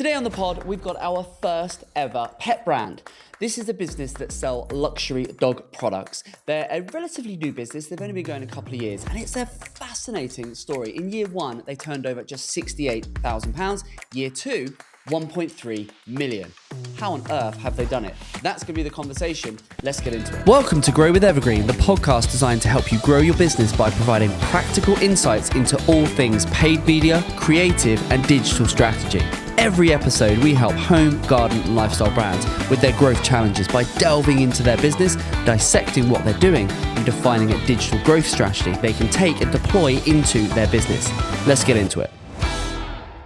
Today on the pod, we've got our first ever pet brand. This is a business that sell luxury dog products. They're a relatively new business. They've only been going a couple of years, and it's a fascinating story. In year one, they turned over just £68,000. Year two, 1.3 million. How on earth have they done it? That's going to be the conversation. Let's get into it. Welcome to Grow with Evergreen, the podcast designed to help you grow your business by providing practical insights into all things paid media, creative, and digital strategy. Every episode, we help home, garden, and lifestyle brands with their growth challenges by delving into their business, dissecting what they're doing, and defining a digital growth strategy they can take and deploy into their business. Let's get into it.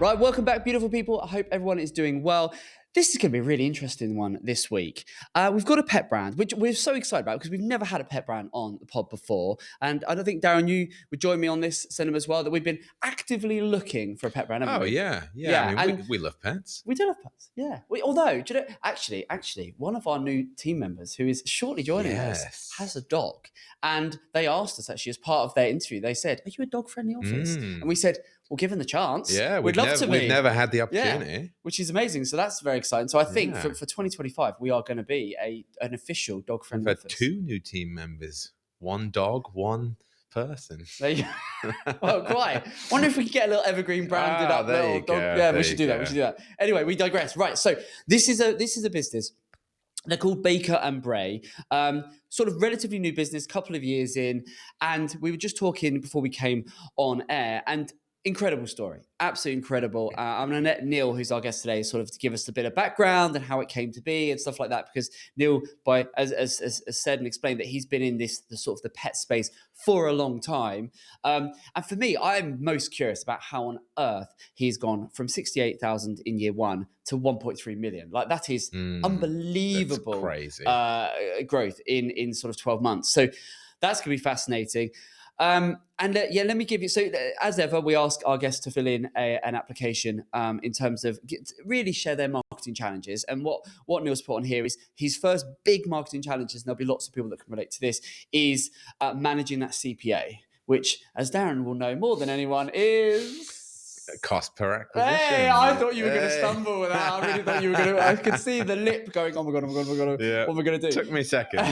Right, welcome back, beautiful people. I hope everyone is doing well. This is going to be a really interesting one this week. We've got a pet brand, which we're so excited about because we've never had a pet brand on the pod before. And I don't think, Darren, you would join me on this, Cinema, as well, that we've been actively looking for a pet brand, haven't we? Yeah. I mean, we love pets. We do love pets, yeah. Although, do you know, actually, one of our new team members who is shortly joining us has a dog. And they asked us, actually, as part of their interview, they said, "Are you a dog-friendly office?" And we said, well, given the chance, we'd love to be. We've never had the opportunity. Which is amazing. So that's very exciting. So I think for 2025, we are going to be an official dog-friendly office. We've had two new team members. One dog, one person. There you go. Well, quite. Wonder if we could get a little Evergreen branded up little dog. Yeah, we should do that. We should do that. Anyway, we digress. Right. So this is a business. They're called Baker and Bray, sort of relatively new business, couple of years in. And we were just talking before we came on air, and incredible story, absolutely incredible. I'm going to let Neil, who's our guest today, sort of to give us a bit of background and how it came to be and stuff like that. Because Neil, as said and explained, that he's been in the sort of the pet space for a long time. And for me, I'm most curious about how on earth he's gone from 68,000 in year one to 1.3 million. Like that is unbelievable, crazy growth in sort of 12 months. So that's going to be fascinating. Let me give you, so as ever, we ask our guests to fill in an application in terms of really share their marketing challenges. And what Neil's put on here is his first big marketing challenges, and there'll be lots of people that can relate to this, is managing that CPA, which, as Darren will know more than anyone, is... cost per acquisition. Hey, I thought you were going to stumble with that. I really thought you were going to. I could see the lip going, oh my God. What we're going to do. Took me a second.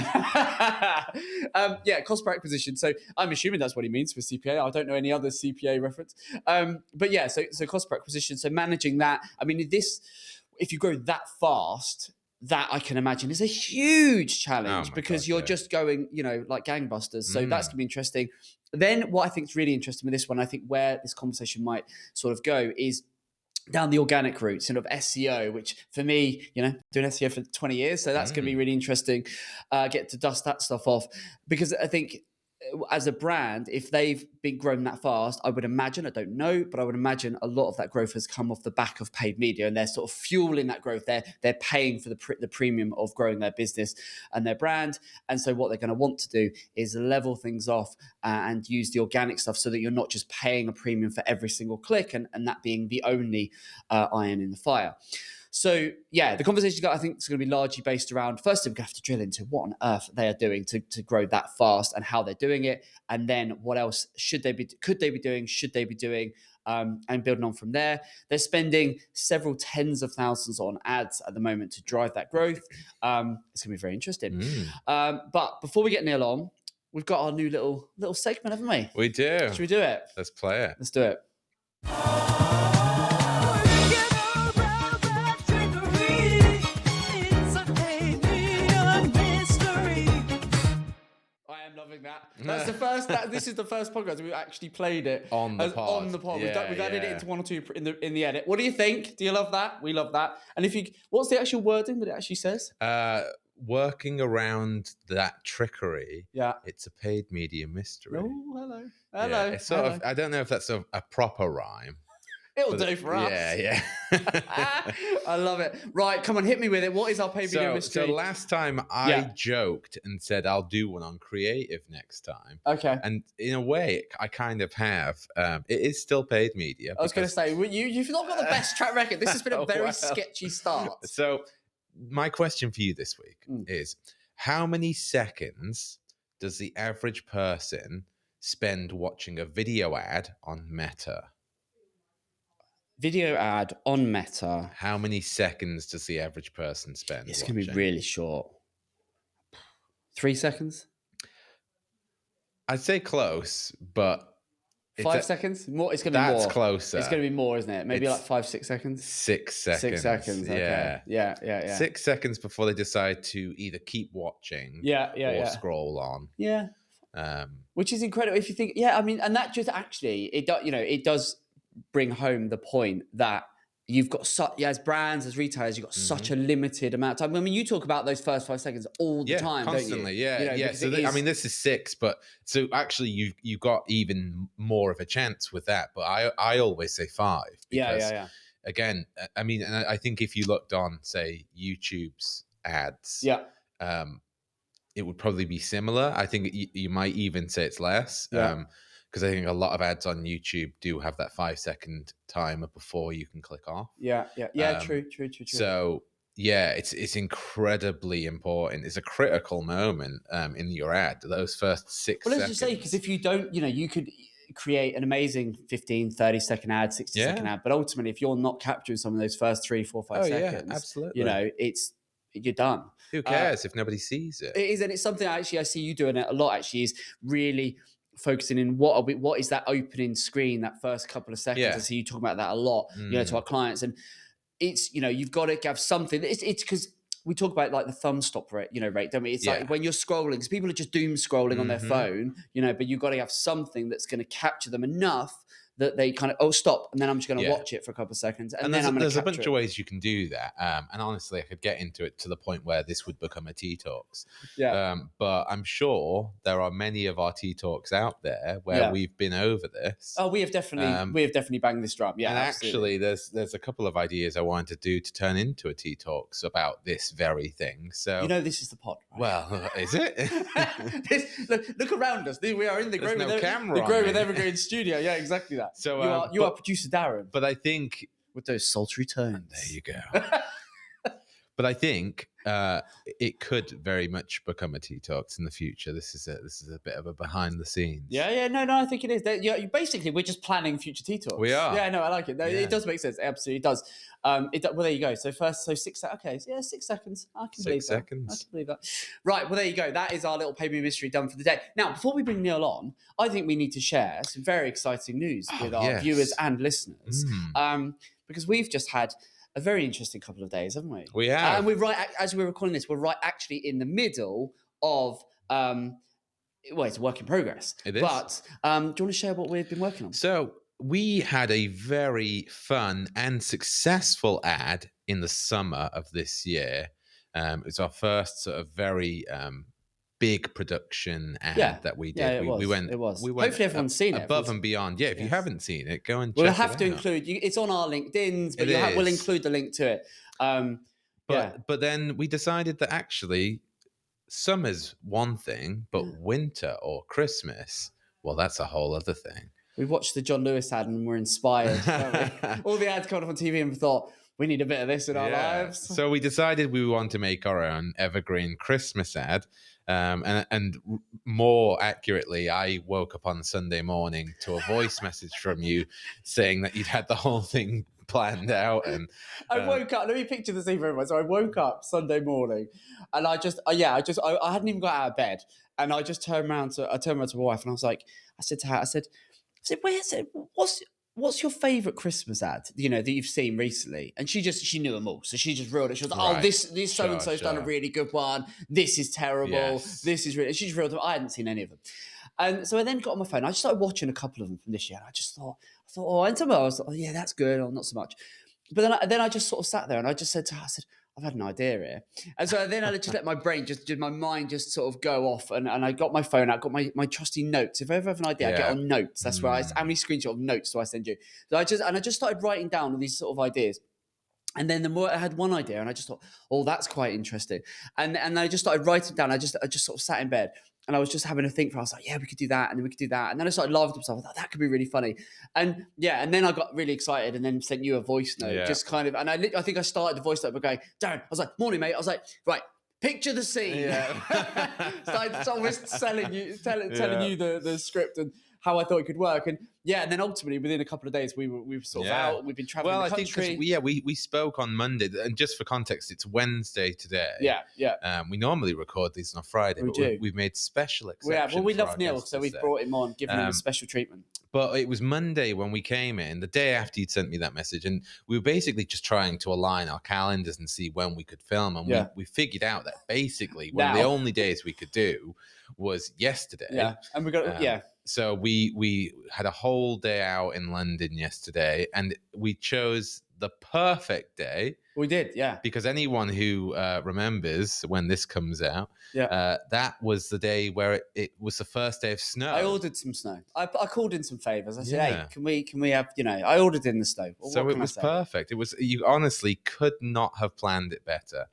Cost per acquisition. So I'm assuming that's what he means for CPA. I don't know any other CPA reference. So cost per acquisition. So managing that. I mean, if you grow that fast, that I can imagine is a huge challenge because you're just going, like gangbusters. So that's going to be interesting. Then what I think is really interesting with this one, I think where this conversation might sort of go is down the organic route, sort of SEO, which for me, doing SEO for 20 years. So that's going to be really interesting. Get to dust that stuff off because I think as a brand, if they've been grown that fast, I would imagine, I don't know, but I would imagine a lot of that growth has come off the back of paid media and they're sort of fueling that growth. They're paying for the premium of growing their business and their brand. And so what they're going to want to do is level things off and use the organic stuff so that you're not just paying a premium for every single click and that being the only iron in the fire. So, the conversation I think is going to be largely based around, first, we're going to have to drill into what on earth they are doing to grow that fast and how they're doing it. And then what else could they be doing, should they be doing, and building on from there. They're spending several tens of thousands on ads at the moment to drive that growth. It's going to be very interesting. But before we get Neil on, we've got our new little segment, haven't we? We do. Should we do it? Let's play it. Let's do it. Loving that. That's the first. This is the first podcast we've actually played it on the pod. We've added it into one or two in the edit. What do you think? Do you love that? We love that. And what's the actual wording that it actually says? Working around that trickery. Yeah, it's a paid media mystery. Oh, hello. Yeah, it's sort of. I don't know if that's a proper rhyme. It'll do for us. Yeah. I love it. Right, come on, hit me with it. What is our paid media mystery? So last time I joked and said I'll do one on creative next time. Okay. And in a way, I kind of have. It is still paid media. I was going to say, you've not got the best track record. This has been a very sketchy start. So my question for you this week is, how many seconds does the average person spend watching a video ad on Meta? Video ad on Meta. How many seconds does the average person spend It's watching? going to be really short. 3 seconds? I'd say close, but 5 seconds? More. It's going to be more. that's closer. It's going to be more, isn't it? Maybe It's like 5, 6 seconds. 6 seconds. 6 seconds. Okay. Yeah. Yeah. 6 seconds before they decide to either keep watching or scroll on. Yeah. Which is incredible if you think. Yeah, I mean, and that just actually it does bring home the point that you've got as brands, as retailers, you've got such a limited amount of time. I mean, you talk about those first 5 seconds all the time, constantly, don't you? Yeah. So I mean, this is 6, but so actually you got even more of a chance with that. But I always say 5 because again, I mean, and I think if you looked on, say, YouTube's ads, it would probably be similar. I think you might even say it's less. Because I think a lot of ads on YouTube do have that 5-second timer before you can click off. True. So it's incredibly important. It's a critical moment in your ad, those first 6 seconds. Well, let's just say, because if you don't, you could create an amazing 15, 30-second ad, 60-second ad, but ultimately, if you're not capturing some of those first 3, 4, 5 seconds, absolutely. You're done. Who cares if nobody sees it? It is, and it's something I see you doing it a lot. Actually, is really focusing in what is that opening screen, that first couple of seconds. I see you talk about that a lot, to our clients, and it's you've got to have something. It's because we talk about like the thumb stop rate, don't we? It's like when you're scrolling, because people are just doom scrolling on their phone, but you've got to have something that's going to capture them enough that they kind of stop, and then I'm just going to watch it for a couple of seconds, and then there's a bunch of ways you can do that. And honestly, I could get into it to the point where this would become a Tea Talks. But I'm sure there are many of our Tea Talks out there where we've been over this. Oh, we have definitely banged this drum. Yeah, and absolutely. actually, there's a couple of ideas I wanted to do to turn into a Tea Talks about this very thing. So this is the pod. Right? Well, is it? look around us. We are in the Grow with Evergreen studio. Yeah, exactly that. So you are producer Darren. But I think with those sultry tones. There you go. But I think it could very much become a Tea Talks in the future. This is a bit of a behind the scenes. Yeah. No, I think it is. Basically, we're just planning future Tea Talks. We are. Yeah, no, I like it. No, it does make sense. It absolutely does. Well, there you go. So 6 seconds. Okay, 6 seconds. I can believe that. Right. Well, there you go. That is our little Pay Me Mystery done for the day. Now, before we bring Neil on, I think we need to share some very exciting news with our viewers and listeners. Because we've just had a very interesting couple of days, haven't we? We have. And we're right, as we're recording this, we're right actually in the middle of, it's a work in progress. It is. But do you want to share what we've been working on? So we had a very fun and successful ad in the summer of this year. It was our first sort of very big production ad that we did. It was. Hopefully everyone's seen it. Above and beyond. Yeah, if you haven't seen it, go and check it out. We'll have to include, it's on our LinkedIn's, but we'll include the link to it. But then we decided that actually summer's one thing, but winter or Christmas, well, that's a whole other thing. We watched the John Lewis ad and we're inspired. All the ads coming up on TV and we thought, we need a bit of this in our lives. So we decided we want to make our own Evergreen Christmas ad. And more accurately, I woke up on Sunday morning to a voice message from you saying that you'd had the whole thing planned out. And I woke up. Let me picture the scene for everyone. So I woke up Sunday morning, and I hadn't even got out of bed, and I just turned around to my wife, and I was like, I said to her, what's your favourite Christmas ad, that you've seen recently? And she knew them all. So she just reeled it. She was like, this so-and-so's done a really good one. This is terrible. Yes. This is really, she just reeled them. I hadn't seen any of them. And so I then got on my phone. I just started watching a couple of them from this year. And I thought, and some of them I was like, yeah, that's good. Or not so much. But then I just sort of sat there and I just said to her, I've had an idea here. And so then I just let my brain my mind just sort of go off. And I got my phone out, got my trusty notes. If I ever have an idea, I get on notes. That's where how many screenshots of notes do I send you? So I just started writing down all these sort of ideas. And then the more I had one idea and I just thought, oh, that's quite interesting. And I just started writing down. I just sort of sat in bed and I was just having a think. I was like, yeah, we could do that. And then we could do that. And then I started laughing to myself. I thought that could be really funny. And and then I got really excited and then sent you a voice note, just kind of, and I think I started the voice note by going, Darren, I was like, morning, mate. I was like, right, picture the scene. So I was telling you the script and how I thought it could work. And and then ultimately within a couple of days we were sort of out. We've been traveling the country. I think we spoke on Monday, and just for context, it's Wednesday today. We normally record these on a Friday, but we've made special exceptions. We love Neil, so we've brought him on, given him a special treatment. But it was Monday when we came in, the day after you'd sent me that message, and we were basically just trying to align our calendars and see when we could film. And we figured out that basically one of the only days we could do was yesterday. Yeah, and we got So we had a whole day out in London yesterday, and we chose the perfect day. We did, because anyone who remembers when this comes out, that was the day where it was the first day of snow. I ordered some snow. I called in some favors. I said, hey, can we have, I ordered in the snow. So it was perfect. It was, you honestly could not have planned it better.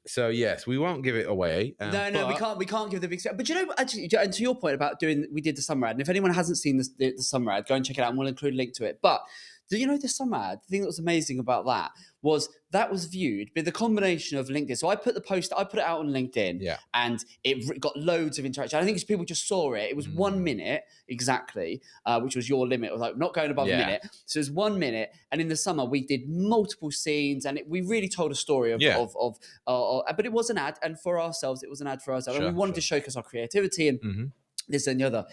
So yes, we won't give it away. No, we can't give the big secret. But actually, and to your point about we did the summer ad, and if anyone hasn't seen the summer ad, go and check it out, and we'll include a link to it. But the summer ad, the thing that was amazing about that was viewed by the combination of LinkedIn. So I put it out on LinkedIn, and it got loads of interaction. I think because people just saw it. It was 1 minute exactly, which was your limit. It was like not going above a minute. So it was 1 minute. And in the summer, we did multiple scenes, and we really told a story of but it was an ad, and for ourselves, it was an ad for ourselves. And we wanted to showcase our creativity and this and the other.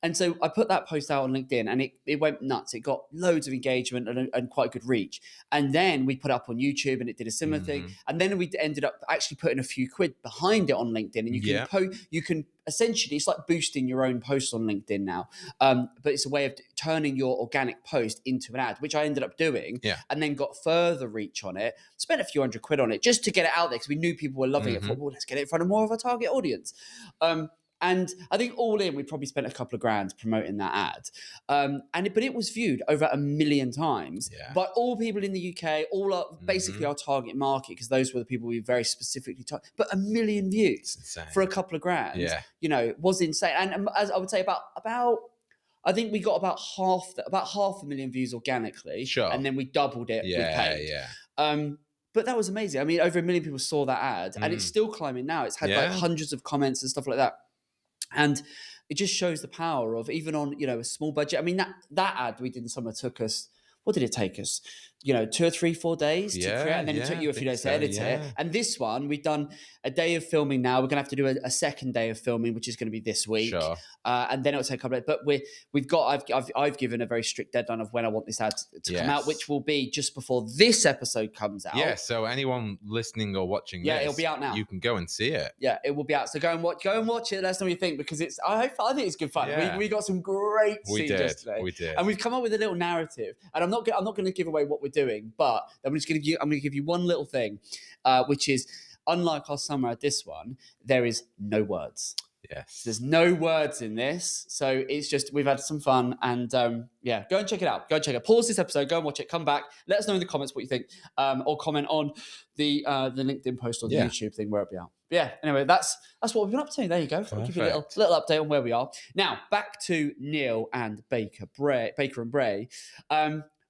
And so I put that post out on LinkedIn, and it went nuts. It got loads of engagement and quite good reach. And then we put it up on YouTube, and it did a similar thing. And then we ended up actually putting a few quid behind it on LinkedIn. And you can essentially, it's like boosting your own posts on LinkedIn now. But it's a way of turning your organic post into an ad, which I ended up doing. And then got further reach on it. Spent a few £100 on it just to get it out there, because we knew people were loving it. Thought, well, let's get it in front of more of our target audience. And I think all in, we probably spent a couple of grand promoting that ad. But it was viewed over 1 million times by all people in the UK, basically our target market, because those were the people we very specifically targeted. But 1 million views for a couple of grand, was insane. And as I would say, about I think we got about half 500,000 views organically, and then we doubled it with paid. But that was amazing. I mean, over 1 million people saw that ad, and it's still climbing now. It's had like hundreds of comments and stuff like that. And it just shows the power of, even on, a small budget. I mean, that ad we did in summer took us, what did it take us? 2 or 3, 4 days to create, and then it took you a few days to edit it. And this one, we've done a day of filming now. We're going to have to do a second day of filming, which is going to be this week. And then it'll take a couple of days. But I've given a very strict deadline of when I want this ad to come out, which will be just before this episode comes out. Yeah, so anyone listening or watching this, it'll be out now. You can go and see it. Yeah, it will be out. So go and watch it. Let us know what you think, because I think it's good fun. Yeah. We got some great scenes yesterday. We did. And we've come up with a little narrative. And I'm not going to give away what we're doing, but I'm going to give you one little thing, which is, unlike our summer at this one, there is no words. Yes. There's no words in this. So it's just, we've had some fun, and go and check it out. Go and check it. Pause this episode, go and watch it, come back. Let us know in the comments what you think, or comment on the LinkedIn post or the YouTube thing where it'll be out. But yeah, anyway, that's what we've been up to. There you go. I'll give you a little update on where we are. Now, back to Neil and Baker and Bray.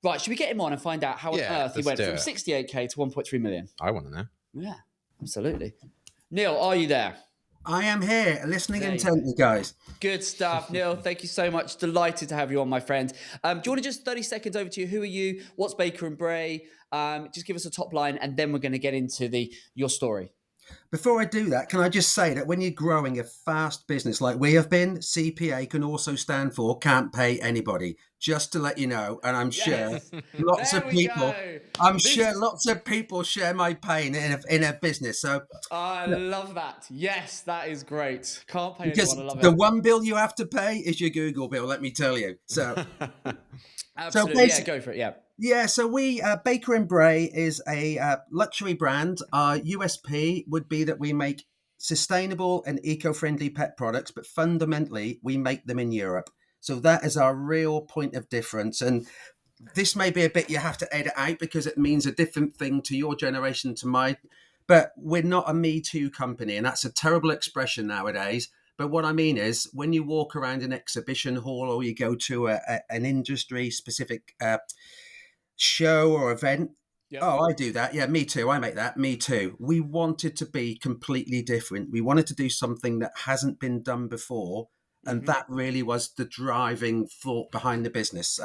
Right, should we get him on and find out how on earth he went from 68k to 1.3 million? I want to know. Yeah, absolutely. Neil, are you there? I am here, listening intently, guys. Good stuff, Neil. Thank you so much. Delighted to have you on, my friend. Do you want to just 30 seconds over to you? Who are you? What's Baker and Bray? Just give us a top line, and then we're going to get into your story. Before I do that, can I just say that when you're growing a fast business like we have been, CPA can also stand for can't pay anybody. Just to let you know, and I'm sure lots of people share my pain in a business. So I love that. Yes, that is great. Can't pay anyone. I love it. The one bill you have to pay is your Google bill. Let me tell you. So absolutely, go for it. Yeah. Yeah, so we, Baker and Bray is a luxury brand. Our USP would be that we make sustainable and eco-friendly pet products, but fundamentally, we make them in Europe. So that is our real point of difference. And this may be a bit you have to edit out because it means a different thing to your generation to mine. But we're not a Me Too company, and that's a terrible expression nowadays. But what I mean is, when you walk around an exhibition hall or you go to an industry-specific show or event. Yep. Oh, I do that. Yeah, me too. I make that. Me too. We wanted to be completely different. We wanted to do something that hasn't been done before. And that really was the driving thought behind the business.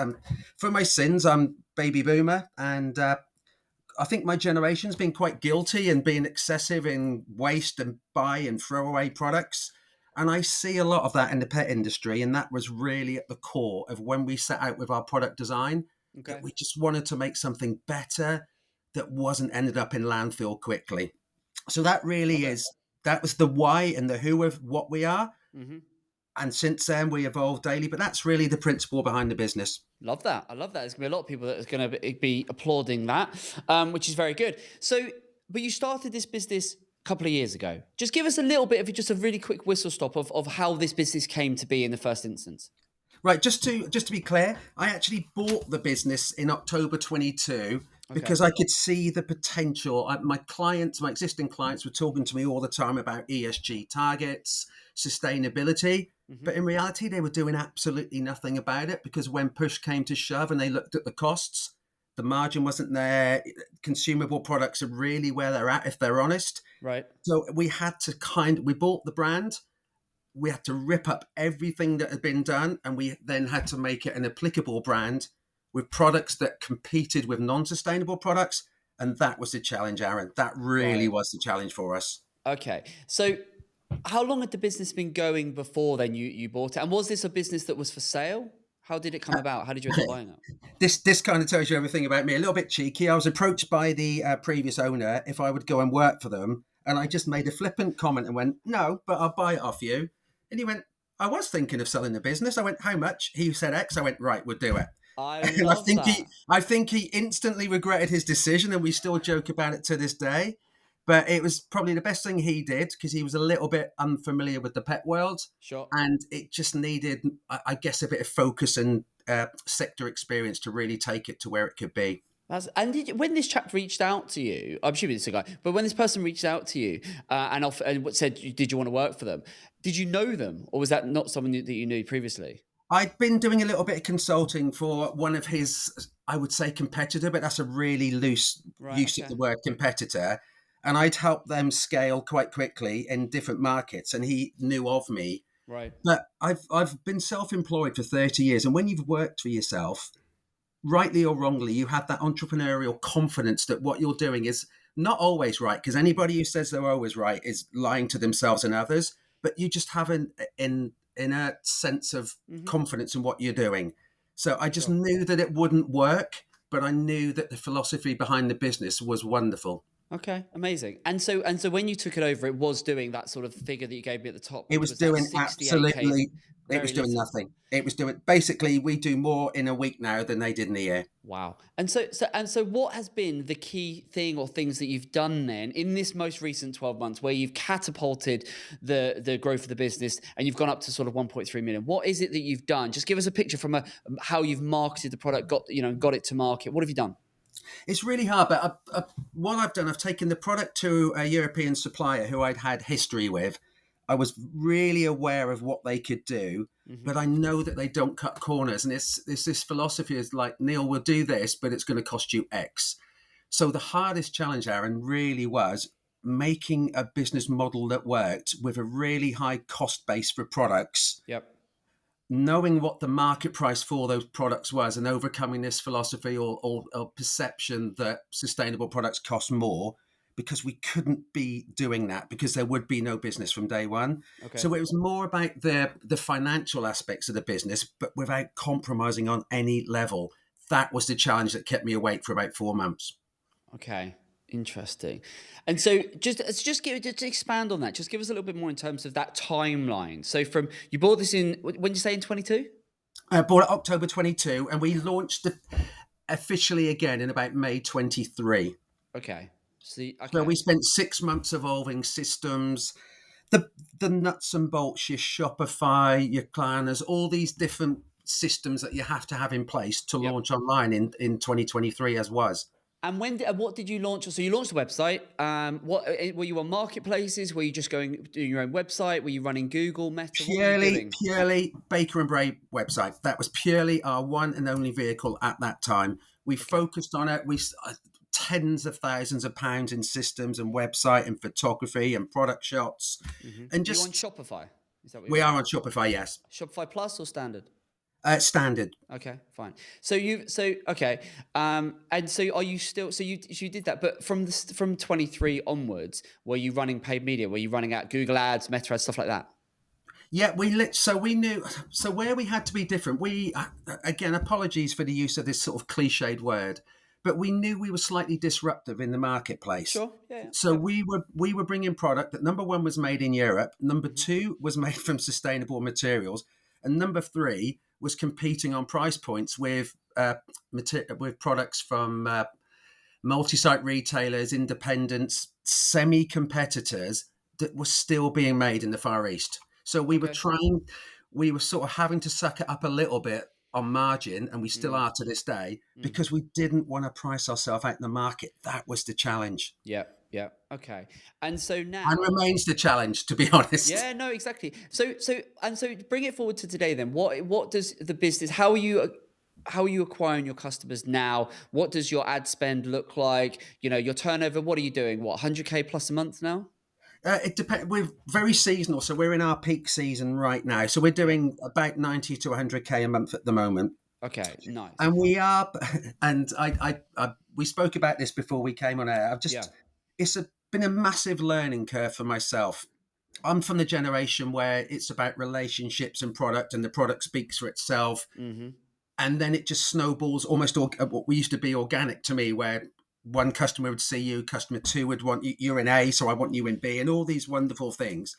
For my sins, I'm baby boomer, and I think my generation's been quite guilty in being excessive in waste and buy and throw away products. And I see a lot of that in the pet industry. And that was really at the core of when we set out with our product design, that we just wanted to make something better that wasn't ended up in landfill quickly. So that really that was the why and the who of what we are. And since then, we evolve daily. But that's really the principle behind the business. Love that. I love that. There's going to be a lot of people that are going to be applauding that, which is very good. So, but you started this business a couple of years ago. Just give us a little bit of just a really quick whistle stop of how this business came to be in the first instance. Right. Just to be clear, I actually bought the business in October 22 because I could see the potential. My existing clients were talking to me all the time about ESG targets, sustainability. But in reality, they were doing absolutely nothing about it because when push came to shove and they looked at the costs, the margin wasn't there. Consumable products are really where they're at, if they're honest. Right. So we had to we bought the brand. We had to rip up everything that had been done. And we then had to make it an applicable brand with products that competed with non-sustainable products. And that was the challenge, Aaron. That really was the challenge for us. Okay. So how long had the business been going before then you bought it? And was this a business that was for sale? How did it come about? How did you end up buying it? This kind of tells you everything about me. A little bit cheeky. I was approached by the previous owner if I would go and work for them. And I just made a flippant comment and went, no, but I'll buy it off you. And he went, I was thinking of selling the business. I went, how much? He said X. I went, right, we'll do it. I think he instantly regretted his decision, and we still joke about it to this day. But it was probably the best thing he did because he was a little bit unfamiliar with the pet world. Sure. And it just needed, I guess, a bit of focus and sector experience to really take it to where it could be. When this chap reached out to you, I'm assuming it's a guy, but when this person reached out to you and said, did you want to work for them? Did you know them, or was that not someone that you knew previously? I'd been doing a little bit of consulting for one of his, I would say competitor, but that's a really loose use of the word competitor. And I'd helped them scale quite quickly in different markets, and he knew of me. Right. But I've been self-employed for 30 years. And when you've worked for yourself, rightly or wrongly, you have that entrepreneurial confidence that what you're doing is not always right, because anybody who says they're always right is lying to themselves and others. But you just have an inner sense of confidence in what you're doing. So I just knew that it wouldn't work, but I knew that the philosophy behind the business was wonderful. Okay, amazing. And so when you took it over, it was doing that sort of figure that you gave me at the top. It was doing absolutely. It was doing nothing. It was doing basically. We do more in a week now than they did in a year. Wow. And so, what has been the key thing or things that you've done then in this most recent 12 months, where you've catapulted the growth of the business and you've gone up to sort of 1.3 million? What is it that you've done? Just give us a picture from how you've marketed the product, got it to market. What have you done? It's really hard, but what I've done, I've taken the product to a European supplier who I'd had history with. I was really aware of what they could do, but I know that they don't cut corners. And it's this philosophy is like, Neil, we'll do this, but it's going to cost you X. So the hardest challenge, Aaron, really was making a business model that worked with a really high cost base for products. Yep. Knowing what the market price for those products was and overcoming this philosophy or perception that sustainable products cost more, because we couldn't be doing that because there would be no business from day one. Okay. So it was more about the financial aspects of the business, but without compromising on any level. That was the challenge that kept me awake for about 4 months. Okay. Interesting. And so just expand on that. Just give us a little bit more in terms of that timeline. So you bought this in, when did you say in 22? I bought it October 22 and we launched it officially again in about May 23. Okay. So we spent 6 months evolving systems, the nuts and bolts, your Shopify, your Klarnas, all these different systems that you have to have in place to launch online in 2023 as was. And what did you launch? So you launched a website. What were you on marketplaces? Were you just doing your own website? Were you running Google, Meta? Purely Baker and Bray website. That was purely our one and only vehicle at that time. We focused on it. We tens of thousands of pounds in systems and website and photography and product shots. And just on Shopify. Is that what you're We on? are on Shopify, yes. Shopify Plus or standard? Standard. Okay, fine. Okay, and so are you still? So you did that, but from 23 onwards, were you running paid media? Were you running out Google ads, Meta ads, stuff like that? Yeah, so we knew, so where we had to be different, we, again, apologies for the use of this sort of cliched word, but we knew we were slightly disruptive in the marketplace. Sure. Yeah. So we were bringing product that, number one, was made in Europe, number Mm-hmm. two was made from sustainable materials, and number three was competing on price points with products from multi-site retailers, independents, semi-competitors that were still being made in the Far East. So we were sort of having to suck it up a little bit on margin, and we still are to this day, because we didn't want to price ourselves out in the market. That was the challenge. Yeah. Okay. And so now, And remains the challenge, to be honest. yeah, no, exactly. So bring it forward to today then. What does the business? How are you acquiring your customers now? What does your ad spend look like? Your turnover. What are you doing? 100K plus a month now? It depends. We're very seasonal, so we're in our peak season right now. So we're doing about 90 to 100K a month at the moment. Okay, nice. And we are, and we spoke about this before we came on air. It's been a massive learning curve for myself. I'm from the generation where it's about relationships and product, and the product speaks for itself. Mm-hmm. And then it just snowballs, almost what we used to be organic to me, where one customer would see you, customer two would want you, you're in A, so I want you in B, and all these wonderful things.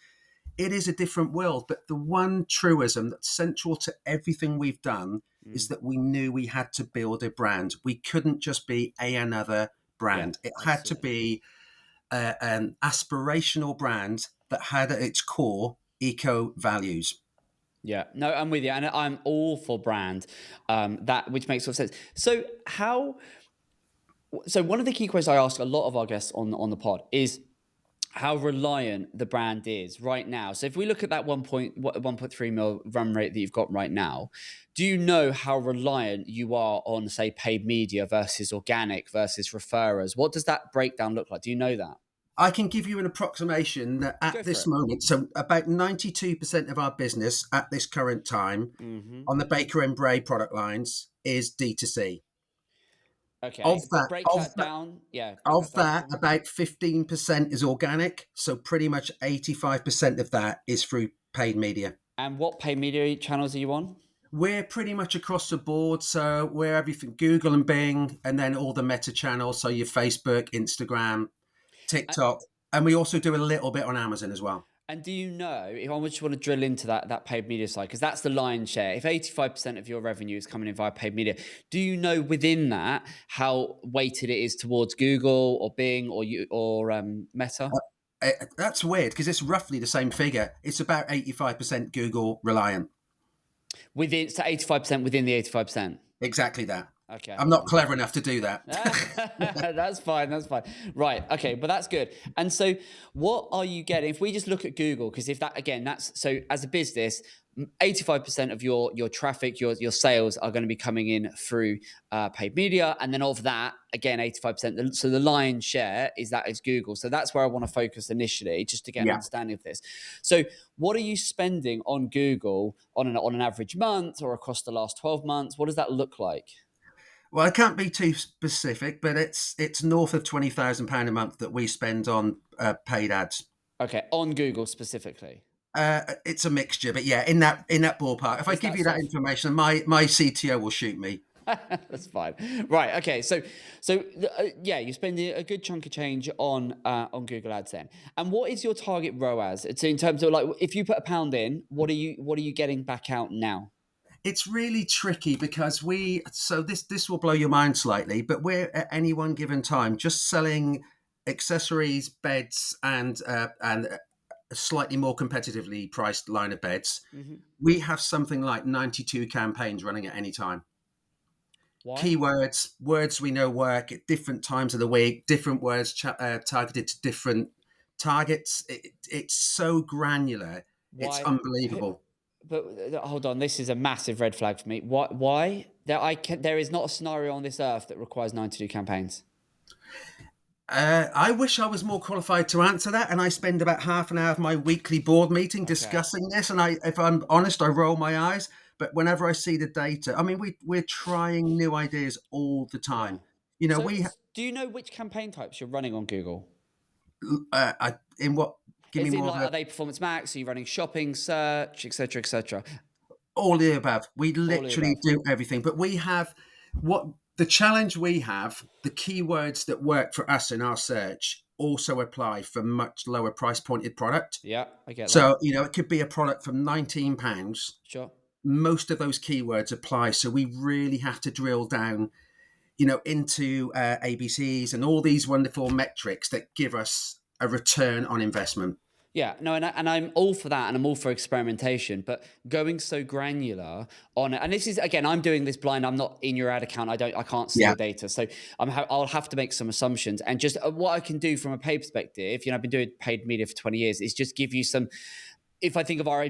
It is a different world, but the one truism that's central to everything we've done is that we knew we had to build a brand. We couldn't just be another brand. It had to be an aspirational brand that had at its core eco values. Yeah, no, I'm with you, and I'm all for brand, which makes all sense. So one of the key questions I ask a lot of our guests on the pod is how reliant the brand is right now. So if we look at that 1.3 mil run rate that you've got right now, do you know how reliant you are on, say, paid media versus organic versus referrers? What does that breakdown look like? Do you know that? I can give you an approximation that at this moment, so about 92% of our business at this current time on the Baker and Bray product lines is D2C. Okay, Break that down. Yeah. Of that, about 15% is organic. So pretty much 85% of that is through paid media. And what paid media channels are you on? We're pretty much across the board. So we're everything, Google and Bing, and then all the meta channels. So your Facebook, Instagram, TikTok. And we also do a little bit on Amazon as well. And do you know, if I just want to drill into that paid media side, because that's the lion's share. If 85% of your revenue is coming in via paid media, do you know within that how weighted it is towards Google or Bing or Meta? That's weird because it's roughly the same figure. It's about 85% Google reliant. So 85% within the 85%? Exactly that. Okay. I'm not clever enough to do that. That's fine. Right. Okay. But that's good. And so what are you getting? If we just look at Google, because so as a business, 85% of your traffic, your sales are going to be coming in through paid media. And then of that, again, 85%. So the lion's share is Google. So that's where I want to focus initially, just to get an understanding of this. So what are you spending on Google on an average month or across the last 12 months? What does that look like? Well, I can't be too specific, but it's north of £20,000 a month that we spend on paid ads. Okay, on Google specifically. It's a mixture, but yeah, in that ballpark. If I give you that information, my CTO will shoot me. That's fine. Right. Okay. So you're spending a good chunk of change on Google Ads then. And what is your target ROAS? So in terms of, like, if you put £1 in, what are you getting back out now? It's really tricky because this will blow your mind slightly, but we're at any one given time just selling accessories, beds, and a slightly more competitively priced line of beds. Mm-hmm. We have something like 92 campaigns running at any time. Why? Keywords, words we know work at different times of the week, different words targeted to different targets. It's so granular. Why? It's unbelievable. But hold on, this is a massive red flag for me. Why? There is not a scenario on this earth that requires 92 campaigns. I wish I was more qualified to answer that, and I spend about half an hour of my weekly board meeting discussing this. And if I'm honest, I roll my eyes. But whenever I see the data, I mean, we're trying new ideas all the Yeah. time. You know, So do you know which campaign types you're running on Google? in what? Give me Is in more of like, a. are they performance max? Are you running shopping, search, etc., etc.? All the above. We All the literally above. do everything. But we have what the challenge we have, the keywords that work for us in our search also apply for much lower price pointed product. Yeah, I get that. So, it could be a product from £19. Sure. Most of those keywords apply. So we really have to drill down, into ABCs and all these wonderful metrics that give us a return on investment. Yeah, no, and I'm all for that, and I'm all for experimentation. But going so granular on it, and this is again, I'm doing this blind. I'm not in your ad account. I can't see Yeah. your data, so I'll have to make some assumptions. And just what I can do from a paid perspective, I've been doing paid media for 20 years, is just give you some. If I think of our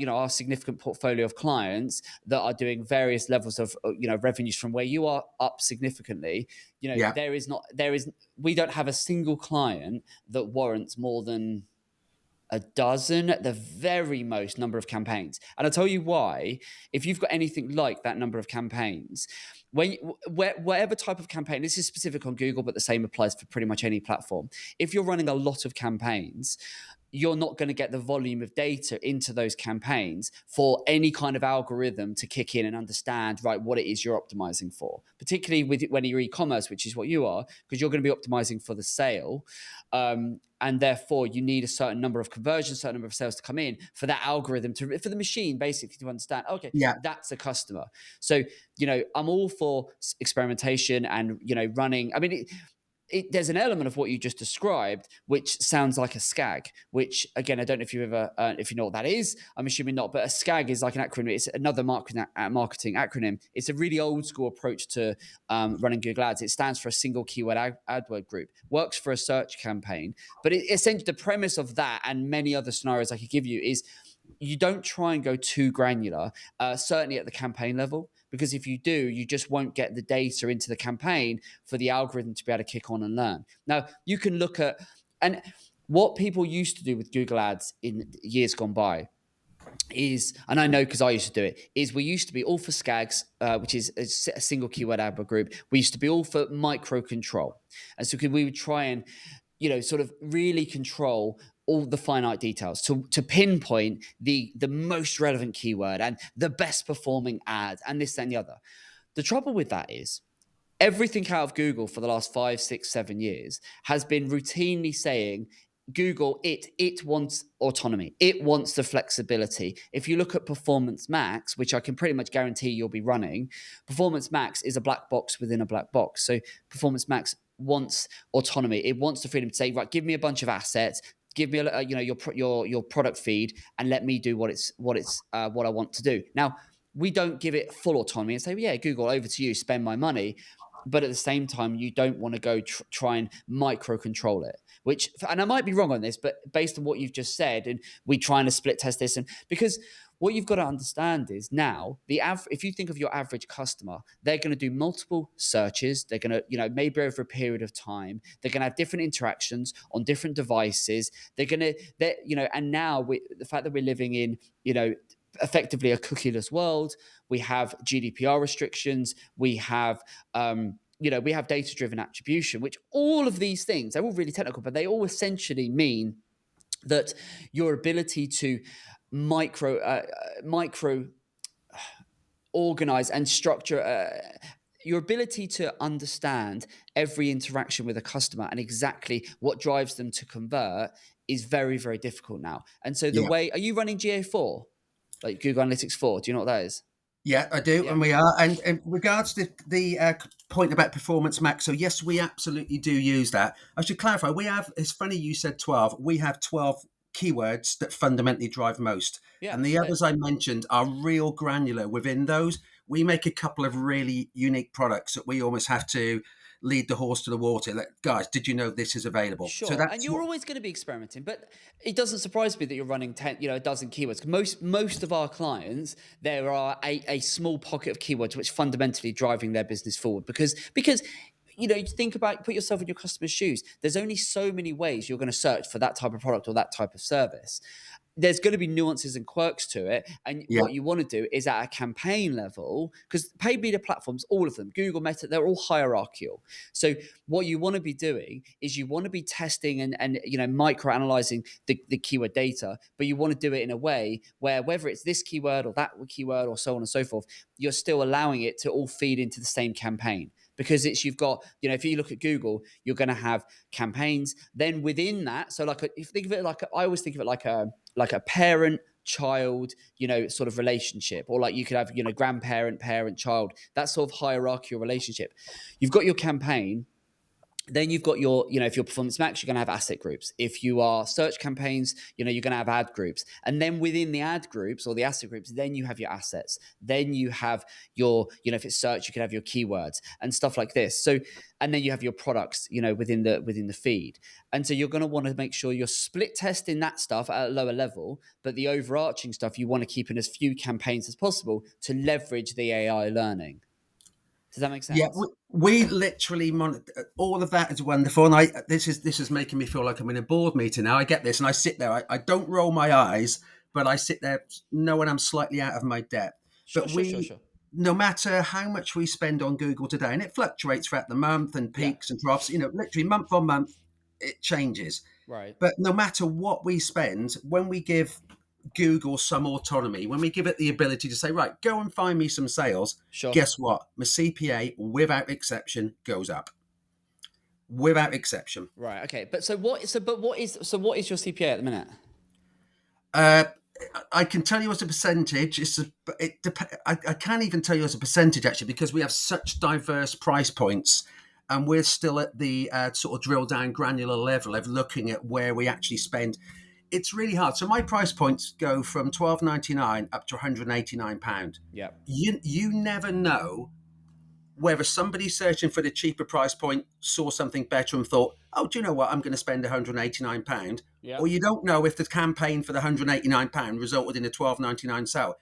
our significant portfolio of clients that are doing various levels of revenues from where you are up significantly, Yeah. we don't have a single client that warrants more than a dozen at the very most number of campaigns. And I'll tell you why. If you've got anything like that number of campaigns, whatever type of campaign, this is specific on Google, but the same applies for pretty much any platform. If you're running a lot of campaigns, you're not going to get the volume of data into those campaigns for any kind of algorithm to kick in and understand, right, what it is you're optimizing for, particularly when you're e-commerce, which is what you are, because you're going to be optimizing for the sale. And therefore you need a certain number of conversions, certain number of sales to come in for that algorithm for the machine basically to understand, okay, Yeah. that's a customer. So, I'm all for experimentation and, running. I mean, there's an element of what you just described, which sounds like a SCAG, which again, I don't know if if you know what that is. I'm assuming not, but a SCAG is like an acronym. It's another marketing acronym. It's a really old school approach to running Google Ads. It stands for a single keyword AdWord group, works for a search campaign. But essentially the premise of that and many other scenarios I could give you is you don't try and go too granular, certainly at the campaign level, because if you do, you just won't get the data into the campaign for the algorithm to be able to kick on and learn. Now, you can look at, and what people used to do with Google Ads in years gone by is, and I know because I used to do it, is we used to be all for SCAGs, which is a single keyword AdWord group. We used to be all for micro control. And so we would try and, sort of really control all the finite details to pinpoint the most relevant keyword and the best performing ad and this, that, and the other. The trouble with that is everything out of Google for the last 5, 6, 7 years has been routinely saying, Google, it wants autonomy. It wants the flexibility. If you look at Performance Max, which I can pretty much guarantee you'll be running, Performance Max is a black box within a black box. So Performance Max wants autonomy. It wants the freedom to say, right, give me a bunch of assets, give me your product feed, and let me do what I want to do. Now, we don't give it full autonomy and say, well, yeah, Google, over to you, spend my money. But at the same time, you don't want to go try and micro control it, and I might be wrong on this, but based on what you've just said, and we trying to split test this, and because what you've got to understand is now if you think of your average customer, they're going to do multiple searches. They're going to, maybe over a period of time, they're going to have different interactions on different devices. And now the fact that we're living in, effectively a cookieless world, we have GDPR restrictions, we have we have data-driven attribution, which all of these things, they're all really technical, but they all essentially mean that your ability to micro organize and structure your ability to understand every interaction with a customer and exactly what drives them to convert is very, very difficult now. And so are you running GA4? Like Google Analytics 4? Do you know what that is? Yeah, I do, Yeah. and we are. And in regards to the point about Performance Max, so yes, we absolutely do use that. I should clarify, it's funny you said 12. We have 12 keywords that fundamentally drive most. Yeah, and the others I mentioned are real granular. Within those, we make a couple of really unique products that we almost have to lead the horse to the water. Like, guys, did you know this is available? Sure, So and you're always going to be experimenting, but it doesn't surprise me that you're running 10, a dozen keywords. Most of our clients, there are a small pocket of keywords which fundamentally driving their business forward because put yourself in your customer's shoes. There's only so many ways you're going to search for that type of product or that type of service. There's going to be nuances and quirks to it. And what you want to do is at a campaign level, because paid media platforms, all of them, Google, Meta, they're all hierarchical. So what you want to be doing is you want to be testing and micro-analyzing the keyword data, but you want to do it in a way where whether it's this keyword or that keyword or so on and so forth, you're still allowing it to all feed into the same campaign. Because you've got, if you look at Google, you're going to have campaigns. Then within that, so if you think of it I always think of it like a parent-child, sort of relationship, or like you could have, grandparent, parent, child, that sort of hierarchical relationship. You've got your campaign. Then you've got your, if you're Performance Max, you're going to have asset groups. If you are search campaigns, you're going to have ad groups. And then within the ad groups or the asset groups, then you have your assets. Then you have your, if it's search, you can have your keywords and stuff like this. So, and then you have your products, within the feed. And so you're going to want to make sure you're split testing that stuff at a lower level, but the overarching stuff, you want to keep in as few campaigns as possible to leverage the AI learning. Does that make sense? Yeah, we literally monitor all of that. Is wonderful, and this is making me feel like I'm in a board meeting now. I get this, and I sit there. I don't roll my eyes, but I sit there knowing I'm slightly out of my depth. Sure. No matter how much we spend on Google today, and it fluctuates throughout the month and peaks and drops. Literally month on month, it changes. Right. But no matter what we spend, when we give Google some autonomy, when we give it the ability to say, right, go and find me some sales, guess what? My CPA, without exception, goes up. Without exception. Right. Okay. But what is your CPA at the minute? I can tell you as a percentage. I can't even tell you as a percentage actually, because we have such diverse price points, and we're still at the sort of drill down granular level of looking at where we actually spend. It's really hard. So my price points go from $12.99 up to £189. Yeah. You never know whether somebody searching for the cheaper price point saw something better and thought, oh, do you know what? I'm going to spend £189. Yep. Or you don't know if the campaign for the £189 resulted in a $12.99 sale.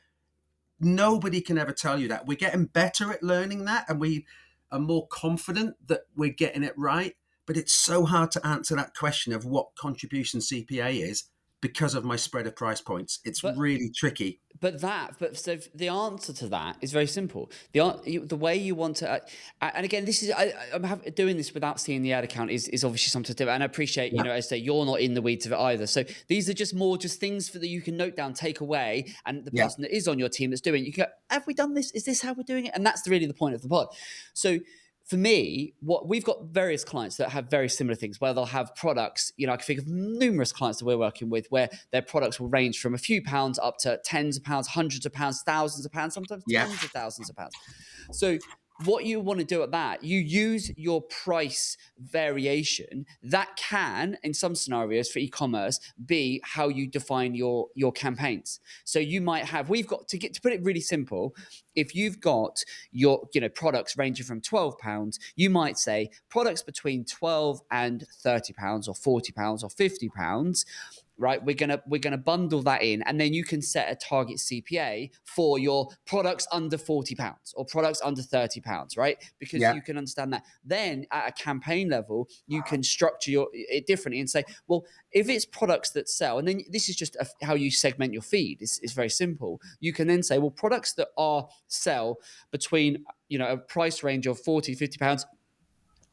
Nobody can ever tell you that. We're getting better at learning that, and we are more confident that we're getting it right. But it's so hard to answer that question of what contribution CPA is because of my spread of price points. It's really tricky. So the answer to that is very simple. The way you want to, and again, this is I'm doing this without seeing the ad account is obviously something to do. And I appreciate, as I say, you're not in the weeds of it either. So these are just things that you can note down, take away, and the person that is on your team that's doing it, you can go, have we done this? Is this how we're doing it? And that's really the point of the pod. So for me, we've got various clients that have very similar things where they'll have products, I can think of numerous clients that we're working with where their products will range from a few pounds up to tens of pounds, hundreds of pounds, thousands of pounds, sometimes tens of thousands of pounds. So what you want to do at that, you use your price variation that can, in some scenarios for e-commerce, be how you define your campaigns. So you might have, to put it really simple, if you've got your products ranging from £12, you might say products between £12 and £30 or £40 or £50. Right, we're gonna bundle that in, and then you can set a target CPA for your products under £40 or products under £30, right? Because you can understand that. Then at a campaign level, you can structure it differently and say, well, if it's products that sell, and then this is just how you segment your feed. It's very simple. You can then say, well, products that sell between a price range of £40-50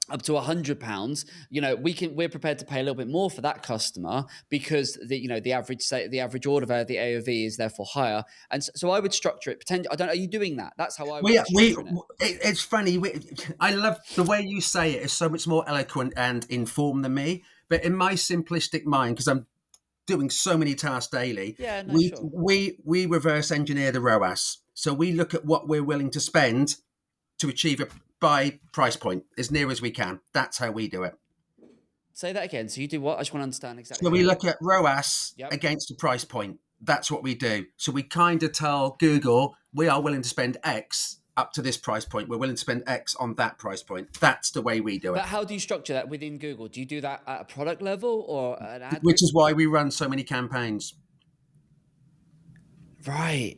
up to £100, we're prepared to pay a little bit more for that customer because the average order value, the AOV is therefore higher, and so I would structure it. Are you doing that? That's how I would structure it. It's funny. I love the way you say it. It's so much more eloquent and informed than me. But in my simplistic mind, because I'm doing so many tasks daily, we reverse engineer the ROAS. So we look at what we're willing to spend to achieve it by price point as near as we can. That's how we do it. Say that again. So you do what? I just want to understand exactly. So we look at ROAS against the price point. That's what we do. So we kind of tell Google, we are willing to spend X up to this price point. We're willing to spend X on that price point. That's the way we do it. But how do you structure that within Google? Do you do that at a product level or an ad? Which is why we run so many campaigns. Right.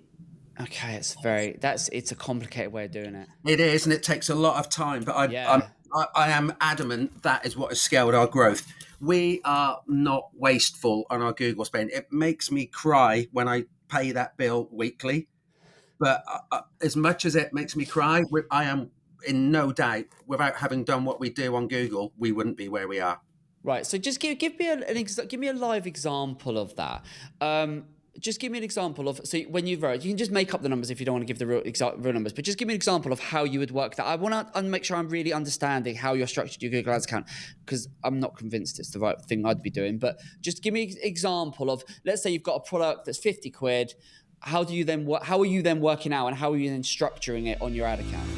Okay, it's a complicated way of doing it. It is, and it takes a lot of time. But I am adamant that is what has scaled our growth. We are not wasteful on our Google spend. It makes me cry when I pay that bill weekly. But as much as it makes me cry, I am in no doubt, without having done what we do on Google, we wouldn't be where we are. Right. So just give me give me a live example of that. Just give me an example of, so when you can just make up the numbers if you don't want to give the real numbers, but just give me an example of how you would work that. I want to make sure I'm really understanding how you're structured your Google Ads account, because I'm not convinced it's the right thing I'd be doing. But just give me an example of, let's say you've got a product that's 50 quid. How do you then how are you then working out, and how are you then structuring it on your ad account?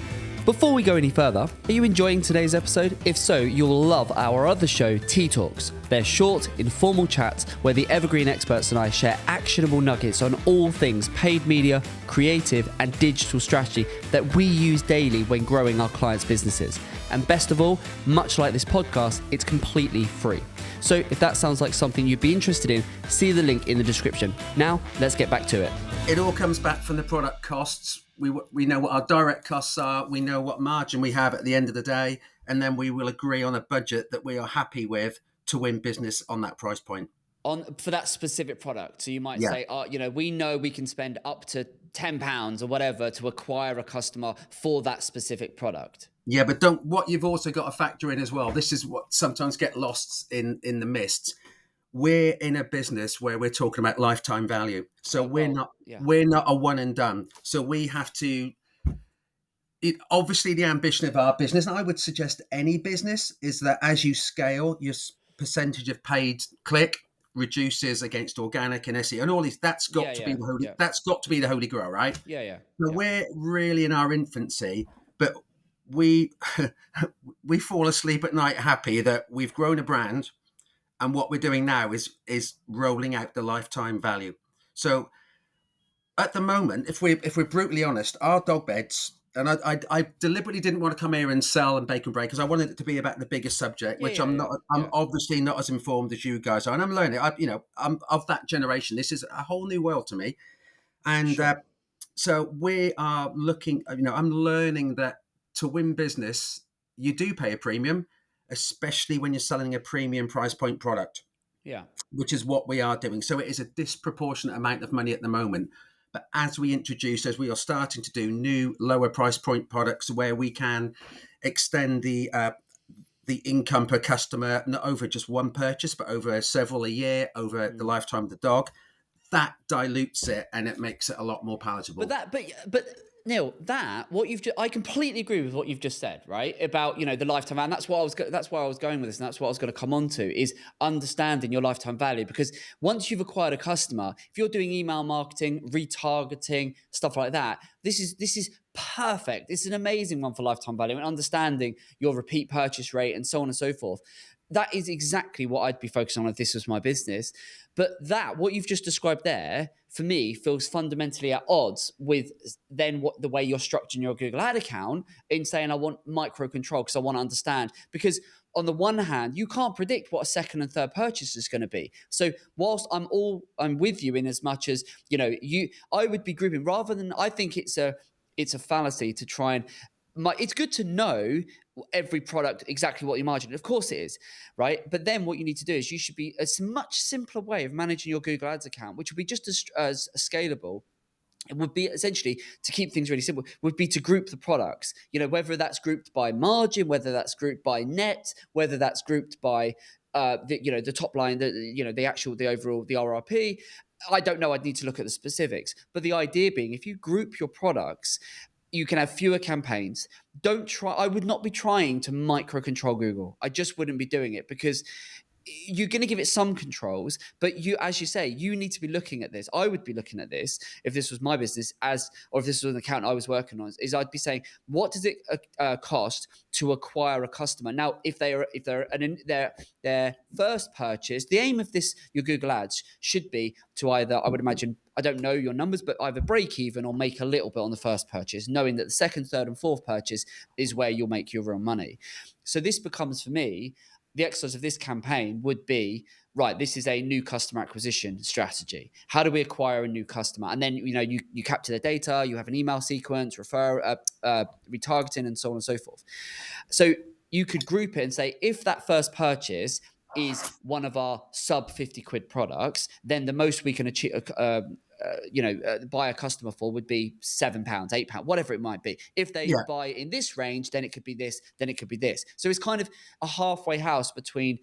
Before we go any further, are you enjoying today's episode? If so, you'll love our other show, Tea Talks. They're short, informal chats where the Evergreen experts and I share actionable nuggets on all things paid media, creative, and digital strategy that we use daily when growing our clients' businesses. And best of all, much like this podcast, it's completely free. So if that sounds like something you'd be interested in, see the link in the description. Now, let's get back to it. It all comes back from the product costs. We know what our direct costs are. We know what margin we have at the end of the day. And then we will agree on a budget that we are happy with to win business on that price point. For that specific product. So you might say, we know we can spend up to £10 or whatever to acquire a customer for that specific product. Yeah, but what you've also got to factor in as well. This is what sometimes get lost in the mist. We're in a business where we're talking about lifetime value. So we're not a one and done. So we have to, obviously the ambition of our business, and I would suggest any business, is that as you scale, your percentage of paid click reduces against organic and SEO and all these. That's got to be the holy grail, right? Yeah. So we're really in our infancy, but we fall asleep at night happy that we've grown a brand. And what we're doing now is rolling out the lifetime value. So at the moment, if we're brutally honest, our dog beds, and I deliberately didn't want to come here and sell and bake and break, because I wanted it to be about the bigger subject, which I'm obviously not as informed as you guys are, and I'm learning. I'm of that generation. This is a whole new world to me, and so we are looking. I'm learning that to win business, you do pay a premium, especially when you're selling a premium price point product, which is what we are doing. So it is a disproportionate amount of money at the moment. But as we are starting to do new lower price point products where we can extend the income per customer, not over just one purchase, but over several a year, over the lifetime of the dog, that dilutes it and it makes it a lot more palatable. But Neil, I completely agree with what you've just said, right? About, the lifetime value. And that's why I was going with this, and that's what I was going to come on to, is understanding your lifetime value. Because once you've acquired a customer, if you're doing email marketing, retargeting, stuff like that, this is perfect. It's an amazing one for lifetime value, and understanding your repeat purchase rate and so on and so forth. That is exactly what I'd be focusing on if this was my business. But what you've just described there, for me, feels fundamentally at odds with then the way you're structuring your Google Ad account, in saying I want micro control because I want to understand. Because on the one hand, you can't predict what a second and third purchase is going to be. So whilst I'm with you in as much as, I would be grouping, rather than, I think it's a fallacy to try and, it's good to know every product exactly what your margin. Of course it is, right? But then what you need to do is you should be a much simpler way of managing your Google Ads account, which would be just as scalable. It would be essentially, to keep things really simple, would be to group the products. Whether that's grouped by margin, whether that's grouped by net, whether that's grouped by the top line, the overall, the RRP. I don't know. I'd need to look at the specifics. But the idea being, if you group your products, you can have fewer campaigns. I would not be trying to micro control Google. I just wouldn't be doing it, because you're going to give it some controls, but as you say, you need to be looking at this. I would be looking at this if this was my business, or if this was an account I was working on, is I'd be saying, what does it cost to acquire a customer? Now, if they're their first purchase, the aim of your Google Ads should be to either, I would imagine, I don't know your numbers, but either break even or make a little bit on the first purchase, knowing that the second, third, and fourth purchase is where you'll make your real money. So this becomes, for me, the exercise of this campaign would be, right, this is a new customer acquisition strategy. How do we acquire a new customer? And then, you capture their data, you have an email sequence, retargeting, and so on and so forth. So you could group it and say, if that first purchase is one of our sub 50 quid products, then the most we can achieve, buy a customer for would be £7, £8, whatever it might be. If they buy in this range, then it could be this, then it could be this. So it's kind of a halfway house between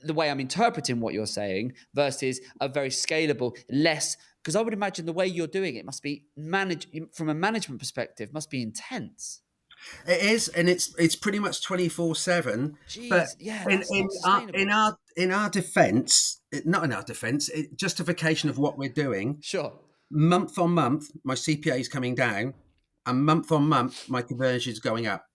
the way I'm interpreting what you're saying versus a very scalable, less, because I would imagine the way you're doing it must be from a management perspective, must be intense. It is, and it's pretty much 24/7. But yeah, that's not sustainable. in our defence, not in our defence, justification of what we're doing. Sure. Month on month, my CPA is coming down, and month on month, my conversion is going up.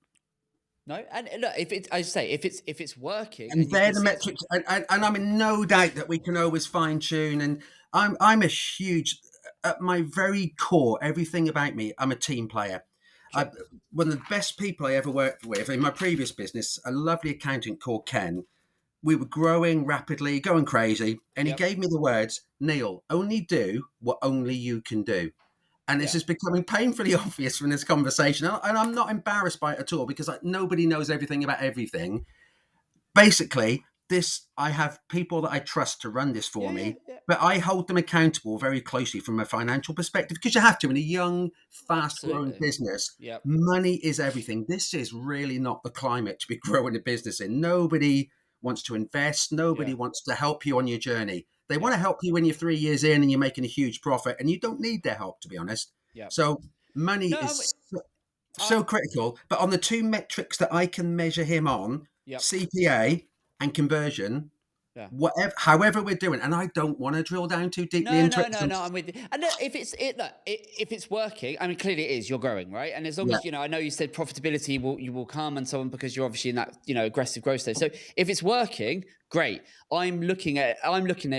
No, and look, if it's working, and they're the metrics, and I'm in no doubt that we can always fine tune. And I'm a huge, at my very core, everything about me, I'm a team player. Sure. One of the best people I ever worked with in my previous business, a lovely accountant called Ken. We were growing rapidly, going crazy, and he gave me the words, Neil, only do what only you can do. And this is becoming painfully obvious from this conversation. And I'm not embarrassed by it at all, because nobody knows everything about everything. Basically, I have people that I trust to run this for me, but I hold them accountable very closely from a financial perspective, because you have to in a young, fast-growing business. Money is everything. This is really not the climate to be growing a business in. Nobody wants to invest. Nobody wants to help you on your journey. They want to help you when you're 3 years in and you're making a huge profit, and you don't need their help, to be honest. So money is so critical. But on the two metrics that I can measure him on, CPA and conversion, however we're doing, and I don't want to drill down too deeply into it. No, I'm with you. And look, if it's working, I mean, clearly it is. You're growing, right? And as long as I know you said profitability will come and so on, because you're obviously in that aggressive growth stage. So if it's working, great. I'm looking at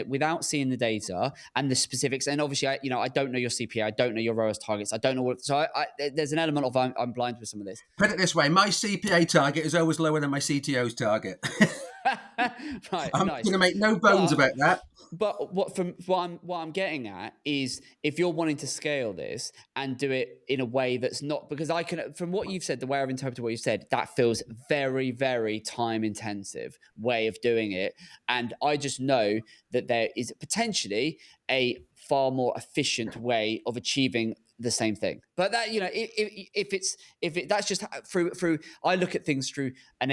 without seeing the data and the specifics. And obviously, I don't know your CPA, I don't know your ROAS targets, I don't know what. So there's an element of I'm blind with some of this. Put it this way: my CPA target is always lower than my CTO's target. Right, I'm going to make no bones about that. But what I'm getting at is, if you're wanting to scale this and do it in a way that's not, because I can, from what you've said, the way I've interpreted what you said, that feels very, very time intensive way of doing it. And I just know that there is potentially a far more efficient way of achieving the same thing. But that, that's just through I look at things through an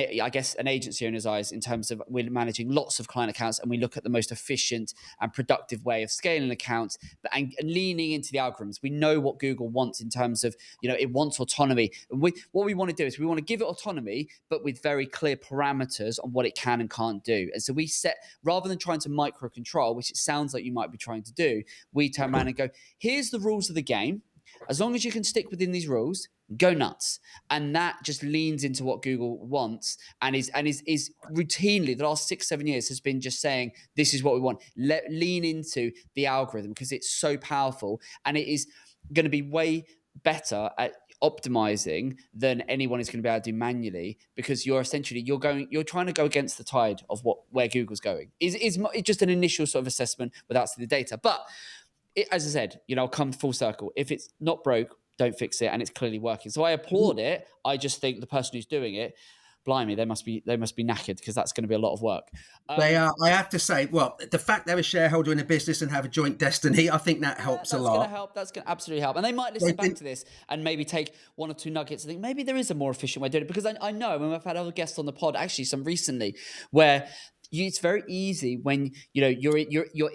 agency owner's eyes, in terms of we're managing lots of client accounts, and we look at the most efficient and productive way of scaling accounts, and leaning into the algorithms. We know what Google wants in terms of, it wants autonomy. And what we want to do is we want to give it autonomy, but with very clear parameters on what it can and can't do. And so we set, rather than trying to micro control, which it sounds like you might be trying to do, we turn around and go, here's the rules of the game. As long as you can stick within these rules, go nuts. And that just leans into what Google wants, and is routinely the last 6-7 years has been just saying, this is what we want. Lean into the algorithm, because it's so powerful, and it is going to be way better at optimizing than anyone is going to be able to do manually, because you're trying to go against the tide of where Google's going. Is just an initial sort of assessment without seeing the data. But as I said, I'll come full circle. If it's not broke, don't fix it, and it's clearly working. So I applaud it. I just think the person who's doing it, blimey, they must be knackered, because that's going to be a lot of work. They are. I have to say, well, the fact they're a shareholder in a business and have a joint destiny, I think that helps a lot. That's going to absolutely help. And they might listen back to this and maybe take one or two nuggets and think maybe there is a more efficient way of doing it. Because I know, and I've had other guests on the pod, actually some recently, where it's very easy when you're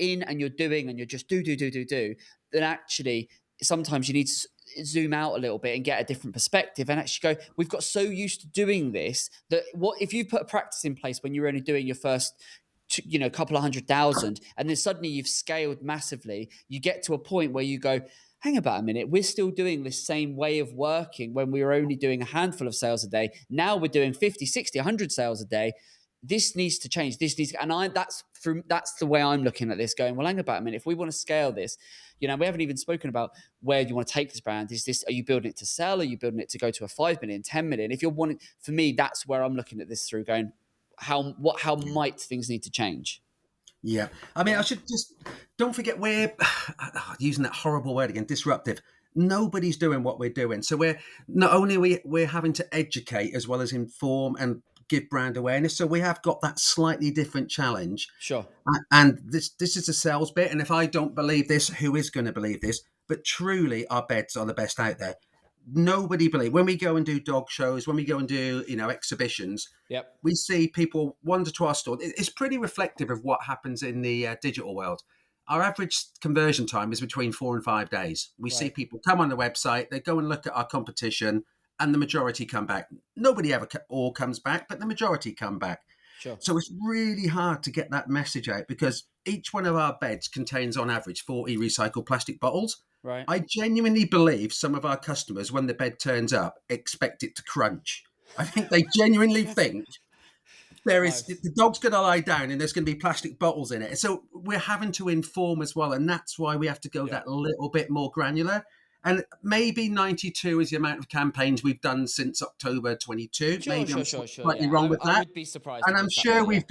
in and you're doing and you're just do. Then actually, sometimes you need to zoom out a little bit and get a different perspective, and actually go, we've got so used to doing this that what if you put a practice in place when you're only doing your first couple of 100,000, and then suddenly you've scaled massively, you get to a point where you go, hang about a minute, we're still doing this same way of working when we were only doing a handful of sales a day. Now we're doing 50, 60, 100 sales a day. This needs to change. That's the way I'm looking at this, going, well, hang about a minute. If we want to scale this, we haven't even spoken about where you want to take this brand. Are you building it to sell? Are you building it to go to a 5 million, 10 million? If you're wanting, for me, that's where I'm looking at this through, going, how might things need to change? Yeah. I mean, I should just, don't forget, we're using that horrible word again, disruptive. Nobody's doing what we're doing. So we're not only we're having to educate as well as inform and give brand awareness. So we have got that slightly different challenge. Sure. And this is a sales bit. And if I don't believe this, who is going to believe this? But truly, our beds are the best out there. Nobody believes. When we go and do dog shows, when we go and do, exhibitions, Yep. we see people wander to our store. It's pretty reflective of what happens in the digital world. Our average conversion time is between 4 and 5 days. We see people come on the website, they go and look at our competition, and the majority come back. Nobody ever all comes back, but the majority come back. Sure. So it's really hard to get that message out because each one of our beds contains on average 40 recycled plastic bottles. Right. I genuinely believe some of our customers, when the bed turns up, expect it to crunch. I think they genuinely think the dog's going to lie down and there's going to be plastic bottles in it. So we're having to inform as well. And that's why we have to go that little bit more granular. And maybe 92 is the amount of campaigns we've done since October 22. Maybe I'm slightly wrong with that. I would be surprised. And I'm sure we've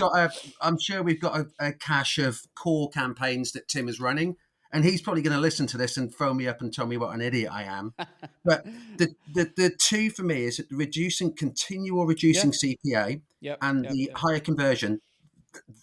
got a cache of core campaigns that Tim is running. And he's probably going to listen to this and throw me up and tell me what an idiot I am. But the two for me is continual reducing CPA and the higher conversion.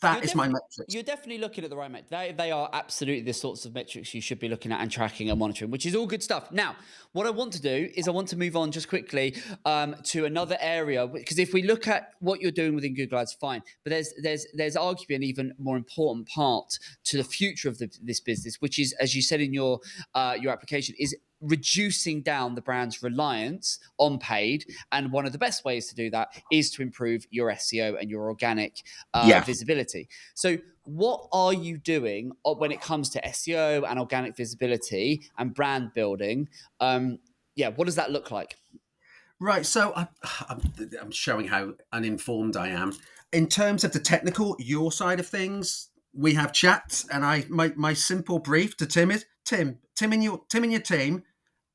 That is my metrics. You're definitely looking at the right metrics. They are absolutely the sorts of metrics you should be looking at and tracking and monitoring, which is all good stuff. Now, what I want to do is I want to move on just quickly to another area, because if we look at what you're doing within Google Ads, fine. But there's arguably an even more important part to the future of this business, which is, as you said in your application, is reducing down the brand's reliance on paid. And one of the best ways to do that is to improve your SEO and your organic visibility. So what are you doing when it comes to SEO and organic visibility and brand building? What does that look like? Right. So I'm showing how uninformed I am. In terms of the technical, your side of things, we have chats, and my simple brief to Tim is, Tim and your team,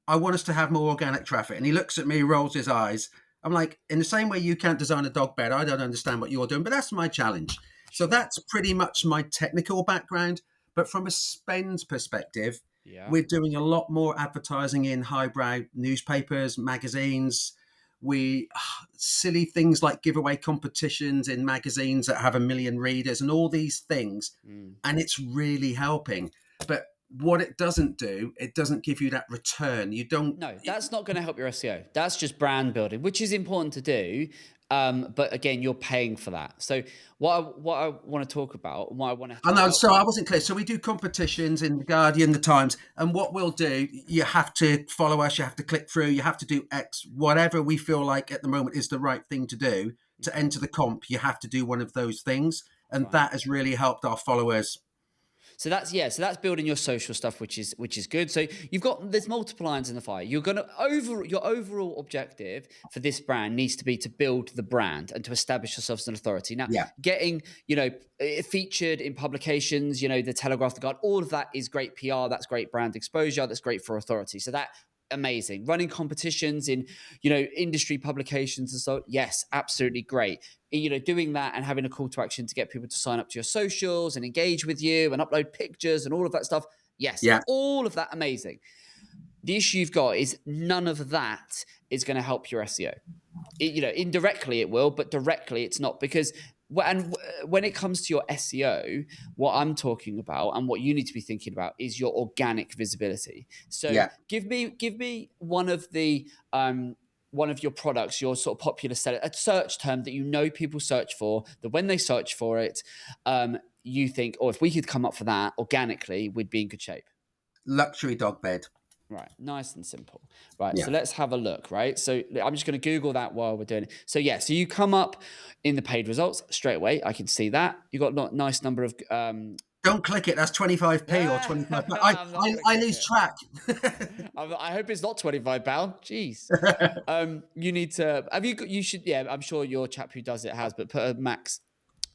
I want us to have more organic traffic. And he looks at me, rolls his eyes. I'm like, in the same way you can't design a dog bed, I don't understand what you're doing, but that's my challenge. So that's pretty much my technical background. But from a spend perspective, we're doing a lot more advertising in highbrow newspapers, magazines. Silly things like giveaway competitions in magazines that have 1 million readers and all these things. And it's really helping. But what it doesn't do, it doesn't give you that return. No, that's not going to help your SEO. That's just brand building, which is important to do. But again, you're paying for that. So what I want to talk about, and what I want to... I wasn't clear. So we do competitions in The Guardian, The Times, and what we'll do, you have to follow us, you have to click through, you have to do X, whatever we feel like at the moment is the right thing to do to enter the comp. You have to do one of those things, and that has really helped our followers. So that's building your social stuff, which is good. So there's multiple irons in the fire. Your overall objective for this brand needs to be to build the brand and to establish yourself as an authority. Now, getting featured in publications, the Telegraph, the Guardian, all of that is great PR. That's great brand exposure. That's great for authority. So that. Amazing. Running competitions in, industry publications and so, yes, absolutely great. Doing that and having a call to action to get people to sign up to your socials and engage with you and upload pictures and all of that stuff. Yes, all of that, amazing. The issue you've got is none of that is going to help your SEO. Indirectly it will, but directly it's not, because when it comes to your SEO, what I'm talking about and what you need to be thinking about is your organic visibility. So give me one of your products, your sort of popular seller, a search term that people search for, that when they search for it, you think, if we could come up for that organically, we'd be in good shape. Luxury dog bed. Right, nice and simple. Right, so let's have a look, right? So I'm just going to Google that while we're doing it. So so you come up in the paid results straight away. I can see that. You got a nice number of... Don't click it. That's 25p or 25. I lose track. I hope it's not £25. Jeez. You need to... I'm sure your chap who does it has, but put a max...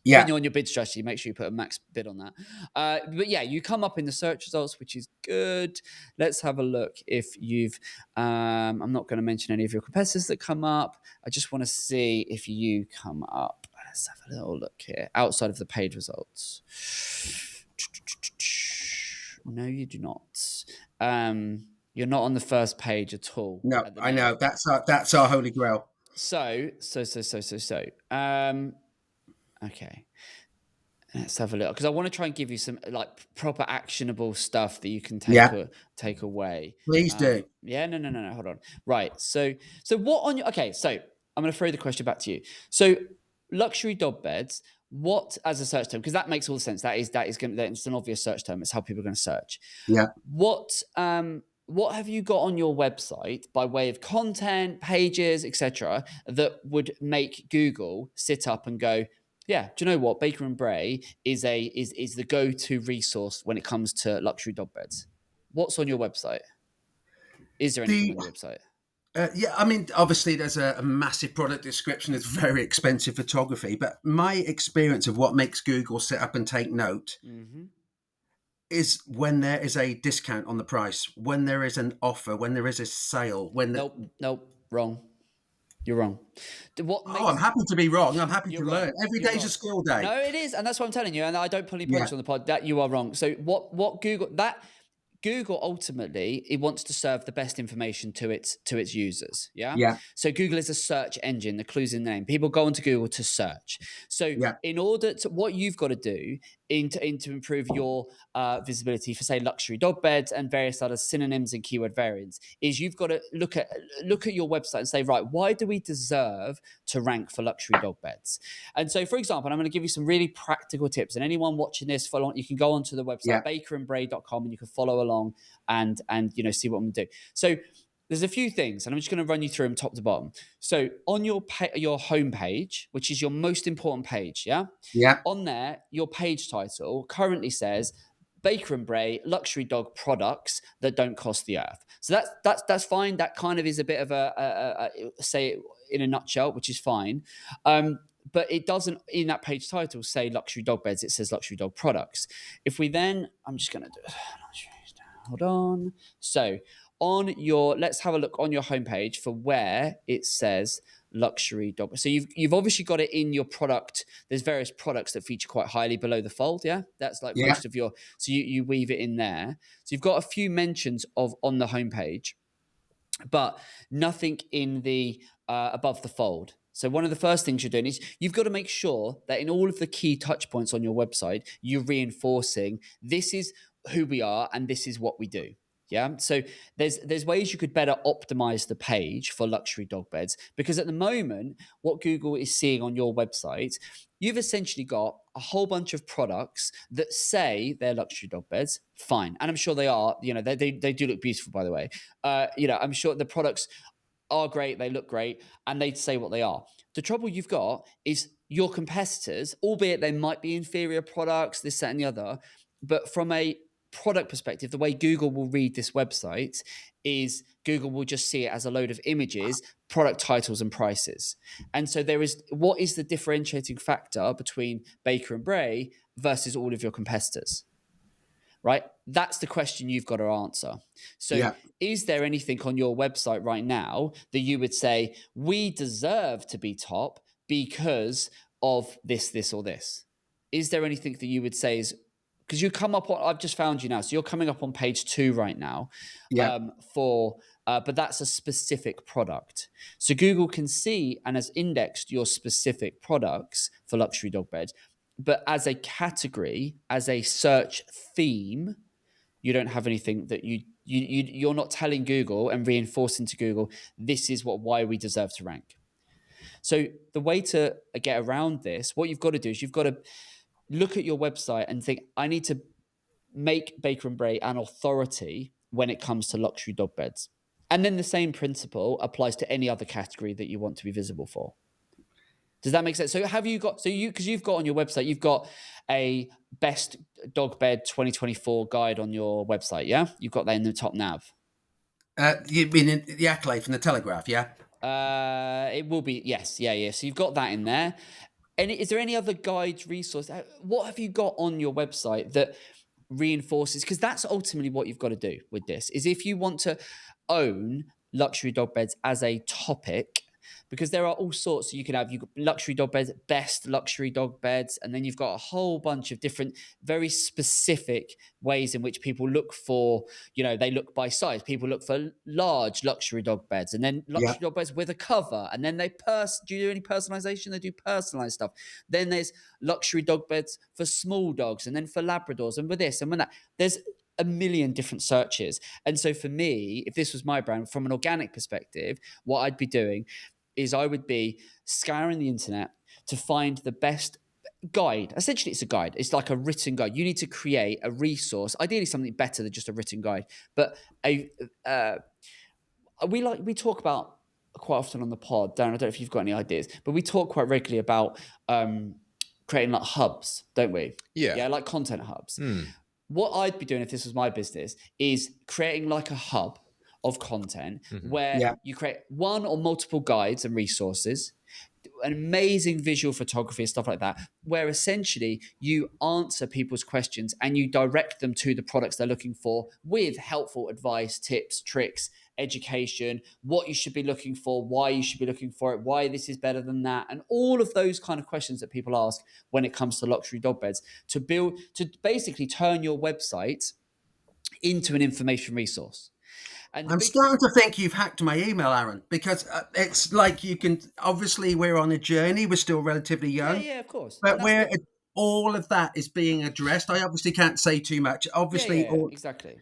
When you're on your bid strategy, make sure you put a max bid on that. But you come up in the search results, which is good. Let's have a look if you've... I'm not going to mention any of your competitors that come up. I just want to see if you come up. Let's have a little look here. Outside of the paid results. No, you do not. You're not on the first page at all. No, I know. That's our holy grail. So. Okay. Let's have a look, because I want to try and give you some like proper actionable stuff that you can take away. Please do. Yeah, no. Hold on. Right. So what on your? Okay. So I'm going to throw the question back to you. So luxury dog beds. What as a search term? Because that makes all the sense. That is going. It's an obvious search term. It's how people are going to search. Yeah. What have you got on your website by way of content, pages, etc., that would make Google sit up and go, yeah, do you know what? Baker and Bray is the go-to resource when it comes to luxury dog beds. What's on your website? Is there anything on your website? Yeah, I mean, obviously there's a massive product description. It's very expensive photography, but my experience of what makes Google sit up and take note is when there is a discount on the price, when there is an offer, when there is a sale. Nope, wrong. You're wrong. I'm happy to be wrong. I'm happy to learn. Every day's a skill day. No, it is, and that's what I'm telling you. And I don't put any points on the pod. That you are wrong. So what Google ultimately, it wants to serve the best information to its users. Yeah. Yeah. So Google is a search engine. The clue's in the name. People go onto Google to search. So in order to, what you've got to do to improve your visibility for, say, luxury dog beds and various other synonyms and keyword variants, is you've got to look at your website and say, right, why do we deserve to rank for luxury dog beds? And so, for example, I'm going to give you some really practical tips. And anyone watching this, you can go onto the website bakerandbray.com and you can follow along and see what I'm going to do. So there's a few things, and I'm just going to run you through them top to bottom. So on your home page, which is your most important page, on there, your page title currently says Baker and Bray luxury dog products that don't cost the earth. So that's fine. That kind of is a bit of a say it in a nutshell, which is fine. But it doesn't, in that page title, say luxury dog beds. It says luxury dog products. If we then, I'm just going to do it. Hold on. So let's have a look on your homepage for where it says luxury dog. So you've obviously got it in your product. There's various products that feature quite highly below the fold. Yeah. That's like most of your, so you weave it in there. So you've got a few mentions on the homepage, but nothing in the above the fold. So one of the first things you're doing is you've got to make sure that in all of the key touch points on your website, you're reinforcing this is who we are and this is what we do. Yeah. So there's ways you could better optimize the page for luxury dog beds, because at the moment, what Google is seeing on your website, you've essentially got a whole bunch of products that say they're luxury dog beds. Fine. And I'm sure they are, they do look beautiful, by the way. I'm sure the products are great. They look great and they say what they are. The trouble you've got is your competitors, albeit they might be inferior products, this, that, and the other, but from a product perspective, the way Google will read this website is Google will just see it as a load of images, product titles, and prices. And so what is the differentiating factor between Baker and Bray versus all of your competitors? Right? That's the question you've got to answer. So is there anything on your website right now that you would say, we deserve to be top because of this, or this? Is there anything that you would say is, because you come up on, I've just found you now, so you're coming up on page 2 right now but that's a specific product. So Google can see and has indexed your specific products for luxury dog beds, but as a category, as a search theme, you don't have anything that you're not telling Google and reinforcing to Google, this is why we deserve to rank. So the way to get around this, what you've got to do is you've got to look at your website and think, I need to make Baker and Bray an authority when it comes to luxury dog beds. And then the same principle applies to any other category that you want to be visible for. Does that make sense? So because you've got on your website, you've got a best dog bed 2024 guide on your website, yeah? You've got that in the top nav. You mean in the accolade from the Telegraph, yeah? It will be, yes, yeah. So you've got that in there. And is there any other guides, resource? What have you got on your website that reinforces? Because that's ultimately what you've got to do with this, is if you want to own luxury dog beds as a topic, because there are all sorts. So you've got luxury dog beds, best luxury dog beds, and then you've got a whole bunch of different, very specific ways in which people look for, they look by size. People look for large luxury dog beds, and then luxury dog beds with a cover, and then do you do any personalization? They do personalized stuff. Then there's luxury dog beds for small dogs, and then for Labradors, and with this and with that. There's a million different searches. And so for me, if this was my brand, from an organic perspective, what I'd be doing is I would be scouring the internet to find the best guide. Essentially, it's a guide. It's like a written guide. You need to create a resource, ideally something better than just a written guide. But we talk about quite often on the pod, Darren, I don't know if you've got any ideas, but we talk quite regularly about creating like hubs, don't we? Yeah, like content hubs. What I'd be doing if this was my business is creating like a hub of content where you create one or multiple guides and resources, an amazing visual photography and stuff like that, where essentially you answer people's questions and you direct them to the products they're looking for with helpful advice, tips, tricks, education, what you should be looking for, why you should be looking for it, why this is better than that, and all of those kind of questions that people ask when it comes to luxury dog beds, to basically turn your website into an information resource. And I'm starting to think you've hacked my email, Aaron, because it's like you can, obviously we're on a journey, we're still relatively young. Yeah, of course. But all of that is being addressed. I obviously can't say too much. Obviously, exactly.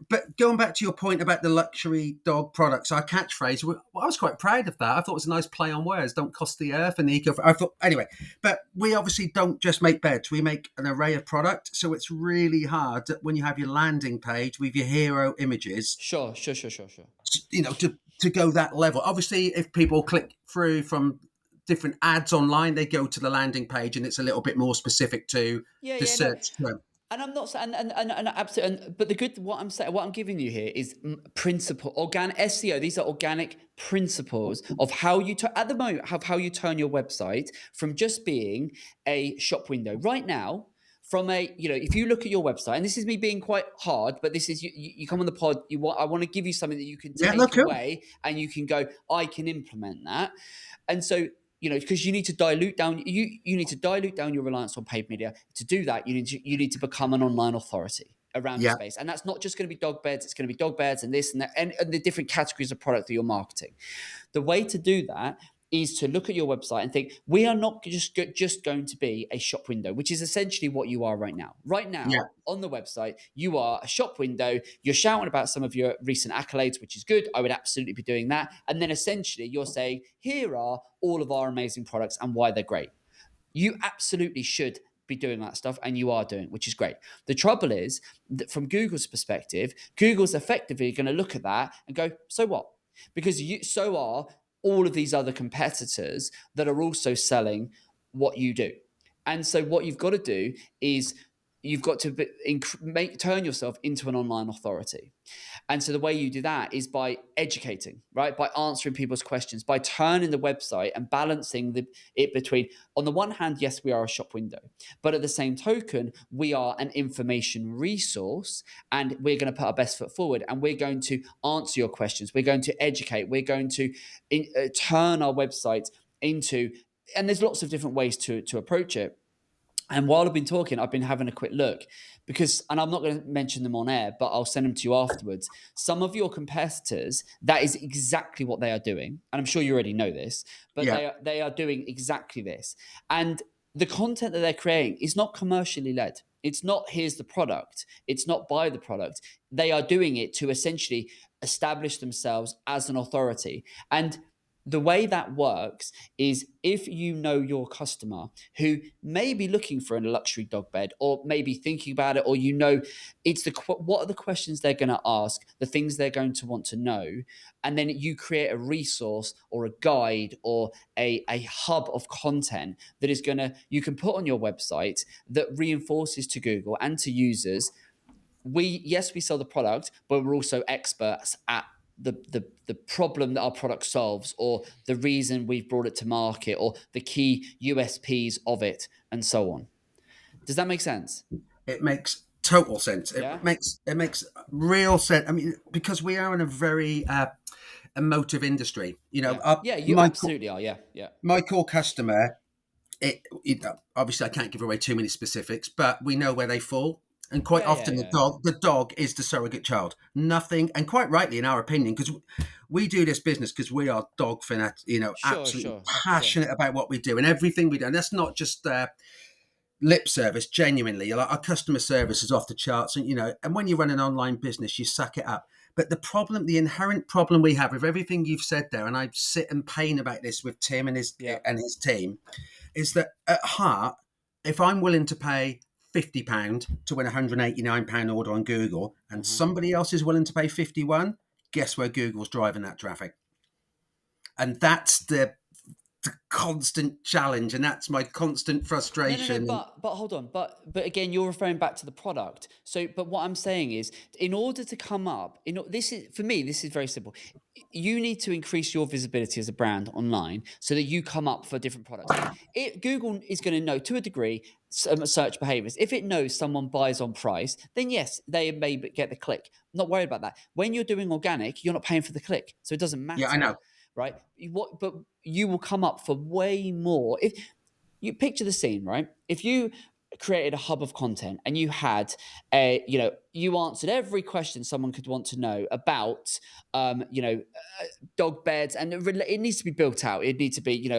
But going back to your point about the luxury dog products, our catchphrase, I was quite proud of that. I thought it was a nice play on words. Don't cost the earth and the eco. I thought, anyway, but we obviously don't just make beds. We make an array of product. So it's really hard when you have your landing page with your hero images. Sure. To go that level. Obviously, if people click through from different ads online, they go to the landing page and it's a little bit more specific to the search term. And I'm not saying, and absolutely, but what I'm giving you here is organic SEO. These are organic principles of how you at the moment how you turn your website from just being a shop window right now. From if you look at your website, and this is me being quite hard, but this is you come on the pod. I want to give you something that you can take away, and you can go, I can implement that, and so. Because you need to dilute down. You need to dilute down your reliance on paid media. To do that, you need to become an online authority around your space, and that's not just going to be dog beds. It's going to be dog beds and this and that, and the different categories of product that you're marketing. The way to do that is to look at your website and think, we are not just going to be a shop window, which is essentially what you are right now. Right now, on the website, you are a shop window. You're shouting about some of your recent accolades, which is good. I would absolutely be doing that. And then essentially you're saying, here are all of our amazing products and why they're great. You absolutely should be doing that stuff, and you are doing, which is great. The trouble is that from Google's perspective, Google's effectively going to look at that and go, so what? Because so are all of these other competitors that are also selling what you do. And so what you've got to do is you've got to turn yourself into an online authority. And so the way you do that is by educating, right? By answering people's questions, by turning the website and balancing it between, on the one hand, yes, we are a shop window, but at the same token, we are an information resource, and we're going to put our best foot forward, and we're going to answer your questions. We're going to educate. We're going to turn our website into, and there's lots of different ways to approach it. And while I've been talking, I've been having a quick look and I'm not going to mention them on air, but I'll send them to you afterwards. Some of your competitors, that is exactly what they are doing. And I'm sure you already know this, but they are doing exactly this. And the content that they're creating is not commercially led. It's not, here's the product. It's not buy the product. They are doing it to essentially establish themselves as an authority. And the way that works is, if you know your customer who may be looking for a luxury dog bed, or maybe thinking about it, or it's what are the questions they're going to ask, the things they're going to want to know, and then you create a resource or a guide or a hub of content that you can put on your website that reinforces to Google and to users. We sell the product, but we're also experts at the problem that our product solves, or the reason we've brought it to market, or the key USPs of it, and so on. Does that make sense? It makes total sense. It makes real sense. I mean, because we are in a very emotive industry. You absolutely are. My core customer, obviously I can't give away too many specifics, but we know where they fall. And quite often the dog is the surrogate child. Nothing, and quite rightly in our opinion, because we do this business because we are dog fanatics, absolutely passionate about what we do and everything we do. And that's not just lip service, genuinely. Like, our customer service is off the charts, and when you run an online business, you suck it up. But the inherent problem we have with everything you've said there, and I sit and pain about this with Tim and his team, is that at heart, if I'm willing to pay £50 to win a £189 order on Google, and somebody else is willing to pay 51, guess where Google's driving that traffic? And that's the constant challenge, and that's my constant frustration. But hold on, but again, you're referring back to the product. So, but what I'm saying is, in order to come up, this is very simple. You need to increase your visibility as a brand online so that you come up for different products. Google is going to know to a degree some search behaviors. If it knows someone buys on price, then yes, they may get the click. I'm not worried about that. When you're doing organic, you're not paying for the click, so it doesn't matter. Yeah, I know. Right? But you will come up for way more. If you picture the scene, right? If you created a hub of content and you had you answered every question someone could want to know about dog beds, and it needs to be built out. It needs to be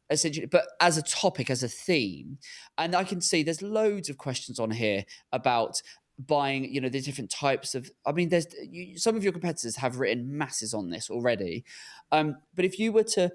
essentially, but as a topic, as a theme. And I can see there's loads of questions on here about buying, the different types of, there's some of your competitors have written masses on this already. But if you were to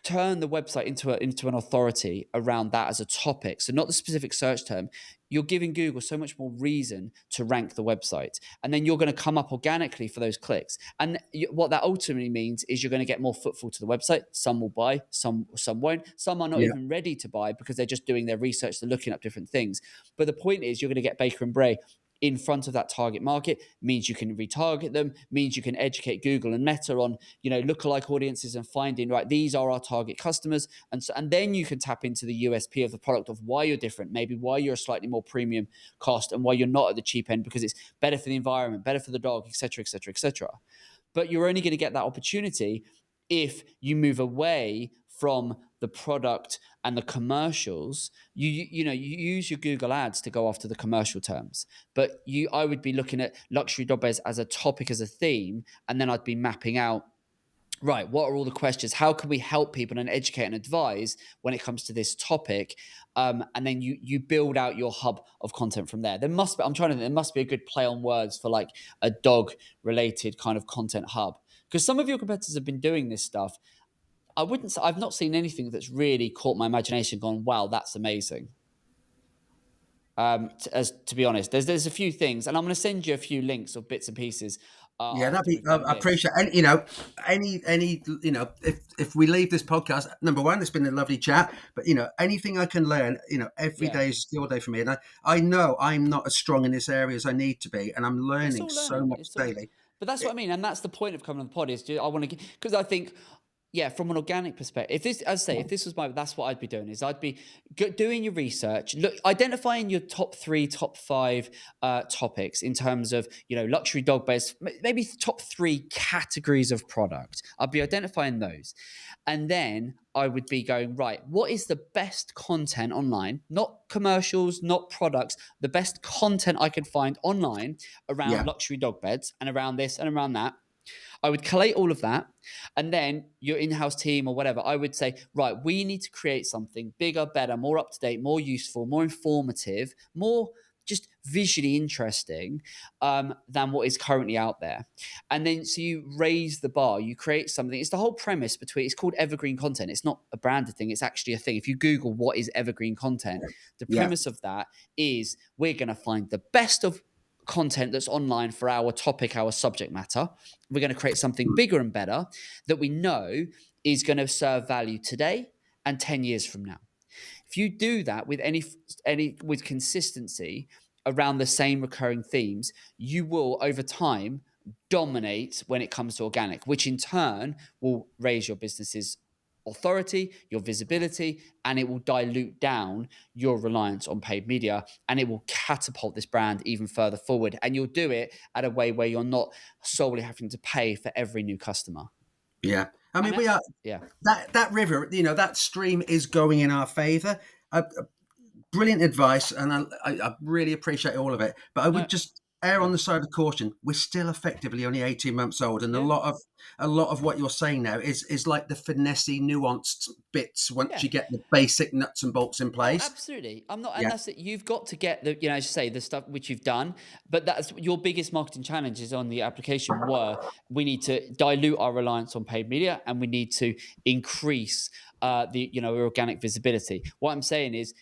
turn the website into an authority around that as a topic, so not the specific search term, you're giving Google so much more reason to rank the website, and then you're going to come up organically for those clicks. And what that ultimately means is you're going to get more footfall to the website. Some will buy, some won't. Some are not even ready to buy because they're just doing their research, they're looking up different things. But the point is, you're going to get Baker and Bray in front of that target market. Means you can retarget them, means you can educate Google and Meta on, lookalike audiences and finding, right, these are our target customers. And then you can tap into the USP of the product, of why you're different, maybe why you're a slightly more premium cost and why you're not at the cheap end, because it's better for the environment, better for the dog, etc., etc., etc. But you're only going to get that opportunity if you move away from the product and the commercials. You use your Google ads to go after the commercial terms, but I would be looking at luxury dog beds as a topic, as a theme, and then I'd be mapping out, right, what are all the questions? How can we help people and educate and advise when it comes to this topic? And then you build out your hub of content from there. There must be a good play on words for like a dog related kind of content hub, because some of your competitors have been doing this stuff. I've not seen anything that's really caught my imagination, gone, wow, that's amazing. To be honest, there's a few things, and I'm going to send you a few links of bits and pieces. I appreciate. And if we leave this podcast, number one, it's been a lovely chat. But anything I can learn, every day is skill day for me. And I know I'm not as strong in this area as I need to be, and I'm learning so much daily. But that's what I mean, and that's the point of coming on the pod. Is I want to, because I think, from an organic perspective, if this was that's what I'd be doing. Is I'd be doing your research, identifying your top 3, top 5 topics in terms of, luxury dog beds, maybe top 3 categories of product. I'd be identifying those. And then I would be going, right, what is the best content online? Not commercials, not products, the best content I could find online around luxury dog beds and around this and around that. I would collate all of that, and then your in-house team or whatever, I would say, right, we need to create something bigger, better, more up-to-date, more useful, more informative, more just visually interesting than what is currently out there. And then so you raise the bar, you create something. It's the whole premise it's called evergreen content. It's not a branded thing, it's actually a thing. If you Google what is evergreen content, the premise of that is we're going to find the best of content that's online for our topic, our subject matter. We're going to create something bigger and better that we know is going to serve value today and 10 years from now. If you do that with with consistency around the same recurring themes, you will over time dominate when it comes to organic, which in turn will raise your business's authority, your visibility, and it will dilute down your reliance on paid media, and it will catapult this brand even further forward. And you'll do it at a way where you're not solely having to pay for every new customer. Yeah. I mean, And we are, yeah. that river, that stream is going in our favor. Brilliant advice, and I really appreciate all of it. But I would just err on the side of caution. We're still effectively only 18 months old, and a lot of what you're saying now is like the finessey, nuanced bits once you get the basic nuts and bolts in place. Absolutely. I'm not, and that's it. You've got to get the, as you say, the stuff which you've done, but that's your biggest marketing challenges on the application were we need to dilute our reliance on paid media, and we need to increase the organic visibility. What I'm saying is,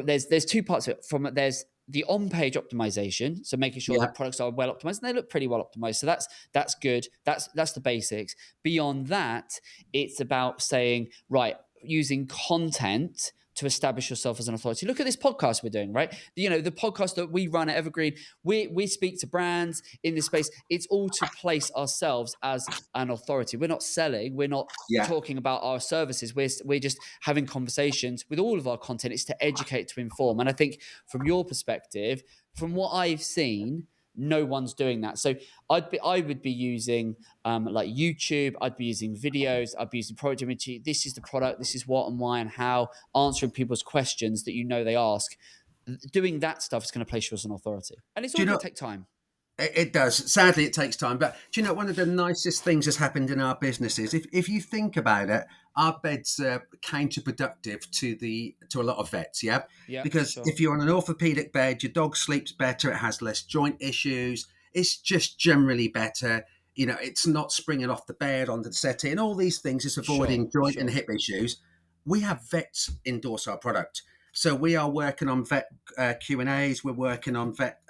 there's two parts of it. There's the on-page optimization, so making sure that products are well optimized, and they look pretty well optimized. So that's good. That's the basics. Beyond that, it's about saying, right, using content to establish yourself as an authority. Look at this podcast we're doing, right? The podcast that we run at Evergreen, we speak to brands in this space. It's all to place ourselves as an authority. We're not selling. We're not talking about our services. We're just having conversations with all of our content. It's to educate, to inform. And I think from your perspective, from what I've seen, no one's doing that. So I would be using like YouTube. I'd be using videos. I'd be using product imagery. This is the product. This is what and why and how. Answering people's questions that they ask. Doing that stuff is going to place you as an authority, and it's all going to take time. It does. Sadly, it takes time. But do you know, one of the nicest things that's happened in our business is, if you think about it, our beds are counterproductive to a lot of vets. Yeah. Because if you're on an orthopedic bed, your dog sleeps better. It has less joint issues. It's just generally better. It's not springing off the bed onto the settee and all these things. It's avoiding joint and hip issues. We have vets endorse our product. So we are working on vet Q&As. We're working on vet...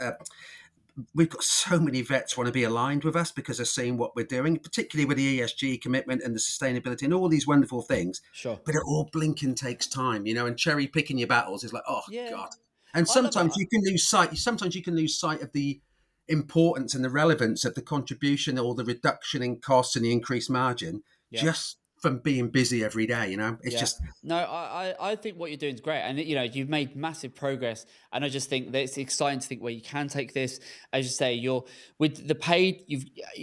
we've got so many vets want to be aligned with us because they're seeing what we're doing, particularly with the ESG commitment and the sustainability and all these wonderful things. But it all blinking takes time, and cherry picking your battles is like, God. And sometimes you can lose sight. Sometimes you can lose sight of the importance and the relevance of the contribution or the reduction in costs and the increased margin just from being busy every day. It's just... No, I think what you're doing is great, and you've made massive progress, and I just think that it's exciting to think where you can take this. As you say, you're with the paid.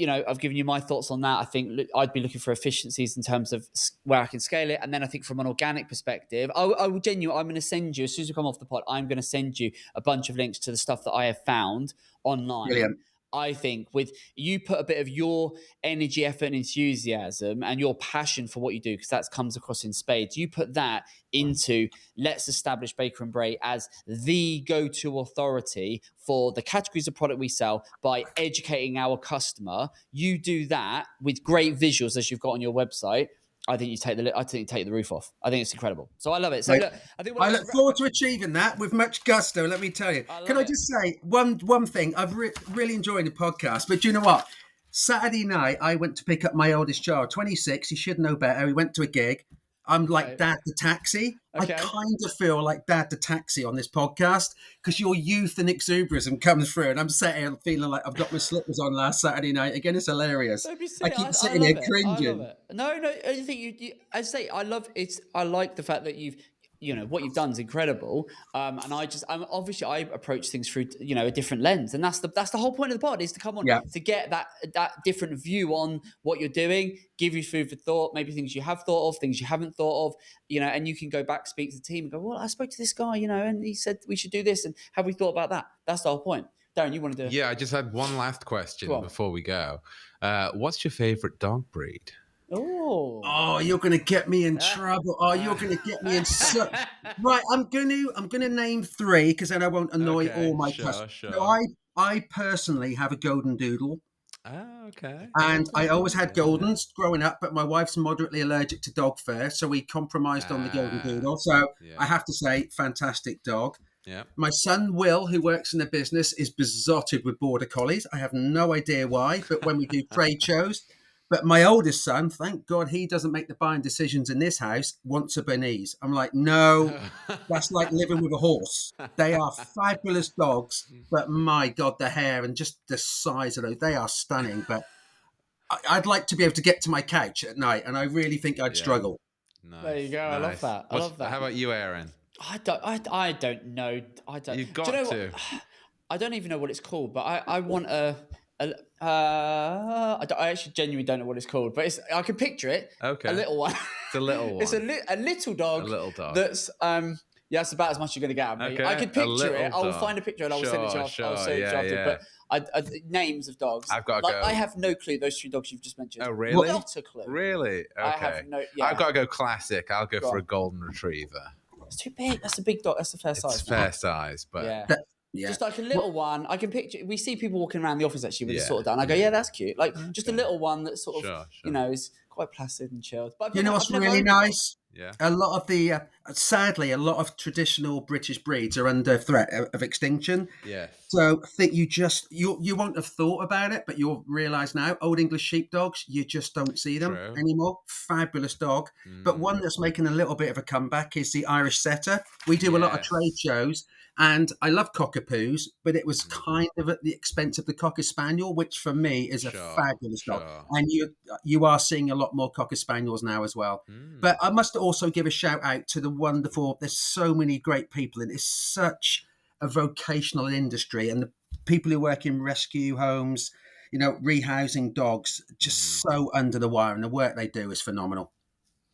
I've given you my thoughts on that. I think I'd be looking for efficiencies in terms of where I can scale it, and then I think from an organic perspective, I will I'm going to send you, as soon as we come off the pod, I'm going to send you a bunch of links to the stuff that I have found online. Brilliant. I think with you put a bit of your energy, effort, and enthusiasm and your passion for what you do, because that comes across in spades. You put that into let's establish Baker and Bray as the go-to authority for the categories of product we sell by educating our customer. You do that with great visuals as you've got on your website. I think you take the roof off. I think it's incredible. So I love it. So look, I look forward to achieving that with much gusto. Let me tell you. Can I just say one thing? I've really enjoyed the podcast, but do you know what? Saturday night, I went to pick up my oldest child, 26. He should know better. He went to a gig. I'm like Dad the Taxi. Okay. I kind of feel like Dad the Taxi on this podcast because your youth and exuberance comes through, and I'm sitting here feeling like I've got my slippers on last Saturday night. Again, it's hilarious. I keep sitting here cringing. I love it. No, I think I say I love it. I like the fact that what you've done is incredible. And I approach things through, a different lens. And that's the whole point of the pod, is to come on, to get that different view on what you're doing, give you food for thought, maybe things you have thought of, things you haven't thought of, and you can go back, speak to the team and go, well, I spoke to this guy, and he said we should do this. And have we thought about that? That's the whole point. Darren, you want to do? Yeah, I just had one last question before we go. What's your favorite dog breed? Oh, you're going to get me in trouble. Oh, you're going to get me in Right, I'm going to name 3 because then I won't annoy all my customers. Sure. So I personally have a golden doodle. Oh, okay. And I always had Goldens growing up, but my wife's moderately allergic to dog fur, so we compromised on the Golden Doodle. So I have to say, fantastic dog. Yeah. My son, Will, who works in the business, is besotted with Border Collies. I have no idea why, but when we do trade shows... But my oldest son, thank God he doesn't make the buying decisions in this house, wants a Bernese. I'm like, no, that's like living with a horse. They are fabulous dogs, but my God, the hair and just the size of those, they are stunning. But I'd like to be able to get to my couch at night, and I really think I'd struggle. Nice. There you go. I love that. I love that. How about you, Aaron? I don't know. I don't. You've Do got you know to. what? I don't even know what it's called, but I want I actually genuinely don't know what it's called, but I can picture it. Okay. A little one. It's a little one. It's a little dog. A little dog. That's yeah, that's about as much you're going to get out of me. Okay, I could picture it. I'll dog. find a picture and I'll send it to you after. I'll send it to you after. Yeah. But names of dogs. I've got to go. I have no clue. Those 3 dogs you've just mentioned. Oh, really? Not a clue. Really? Okay. I have no. Yeah. I've got to go classic. I'll go for a golden retriever. It's too big. That's a big dog. That's the fair size. It's fair size, but Yeah. Just like a little one. I can picture. We see people walking around the office actually with it sort of done. I go, yeah, that's cute. Like just a little one that sort of, is quite placid and chilled. But you know what's really nice? Yeah. A lot of the, sadly, a lot of traditional British breeds are under threat of extinction. Yeah. So think you won't have thought about it, but you'll realise now, Old English sheepdogs, you just don't see them anymore. Fabulous dog. But one that's making a little bit of a comeback is the Irish Setter. We do a lot of trade shows. And I love Cockapoos, but it was kind of at the expense of the Cocker Spaniel, which for me is a fabulous dog. And you are seeing a lot more Cocker Spaniels now as well. But I must also give a shout out to the wonderful, there's so many great people, and it's such a vocational industry. And the people who work in rescue homes, rehousing dogs, just so under the wire. And the work they do is phenomenal.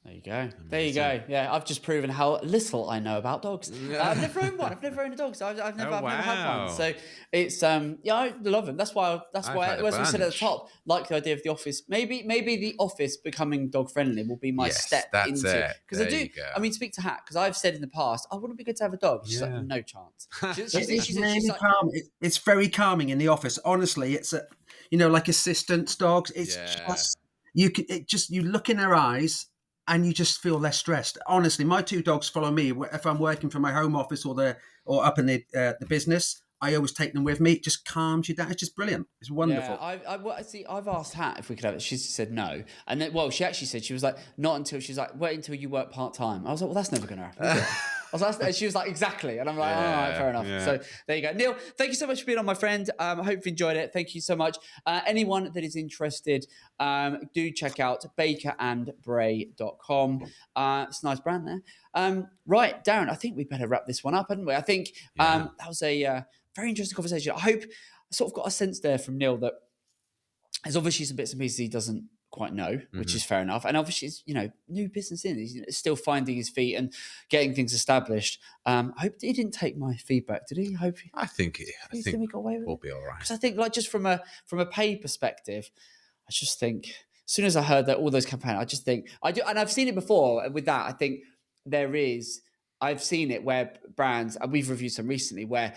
There you go. Amazing. There you go. Yeah, I've just proven how little I know about dogs. I've never owned one. I've never owned a dog, so I've never had one. So it's I love them. That's why as we said at the top, like the idea of the office. Maybe the office becoming dog friendly will be my step into. Because I do. I mean, speak to Hat, because I've said in the past, wouldn't it be good to have a dog? She's like, no chance. She's really calm. It's very calming in the office. Honestly, it's like assistance dogs. It's just you look in their eyes. And you just feel less stressed. Honestly, my 2 dogs follow me if I'm working from my home office or up in the business. I always take them with me. It just calms you down. It's just brilliant. It's wonderful. Yeah, I've asked Hat if we could have it. She said no, and then she actually said, she was like, not until, she's like, wait until you work part time. I was like, well, that's never going to happen, is it? And she was like, exactly. And I'm like, all right, fair enough. Yeah. So there you go. Neil, thank you so much for being on, my friend. I hope you enjoyed it. Thank you so much. Anyone that is interested, do check out bakerandbray.com. It's a nice brand there. Right, Darren, I think we better wrap this one up, hadn't we? I think that was a very interesting conversation. I hope I sort of got a sense there from Neil that there's obviously some bits and pieces he doesn't quite know, which is fair enough. And obviously, it's, new business in. He's still finding his feet and getting things established. I hope he didn't take my feedback, did he? I think we got away with we'll be all right. Because I think, like, just from a pay perspective, I just think as soon as I heard that all those campaigns, I just think I do, and I've seen it before with that. I think I've seen it where brands, and we've reviewed some recently, where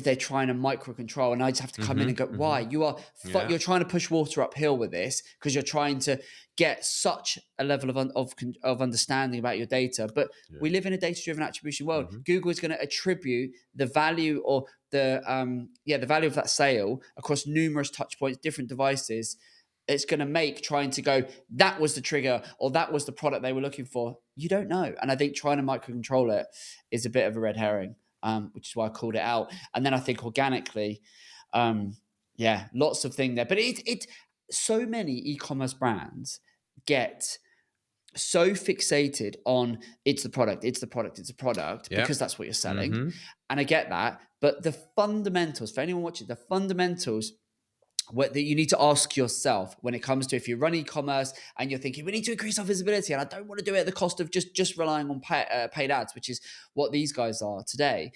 they're trying to micro control, and I just have to come in and go, why? You're trying to push water uphill with this because you're trying to get such a level of understanding about your data. But we live in a data-driven attribution world. Google is going to attribute the value or the value of that sale across numerous touch points, different devices. It's going to make trying to go, that was the trigger or that was the product they were looking for. You don't know. And I think trying to micro control it is a bit of a red herring. Which is why I called it out. And then I think organically, lots of things there. But so many e-commerce brands get so fixated on it's the product because that's what you're selling. And I get that. But the fundamentals, for anyone watching, the fundamentals that you need to ask yourself when it comes to, if you run e-commerce and you're thinking, we need to increase our visibility, and I don't want to do it at the cost of just relying on paid ads, which is what these guys are today,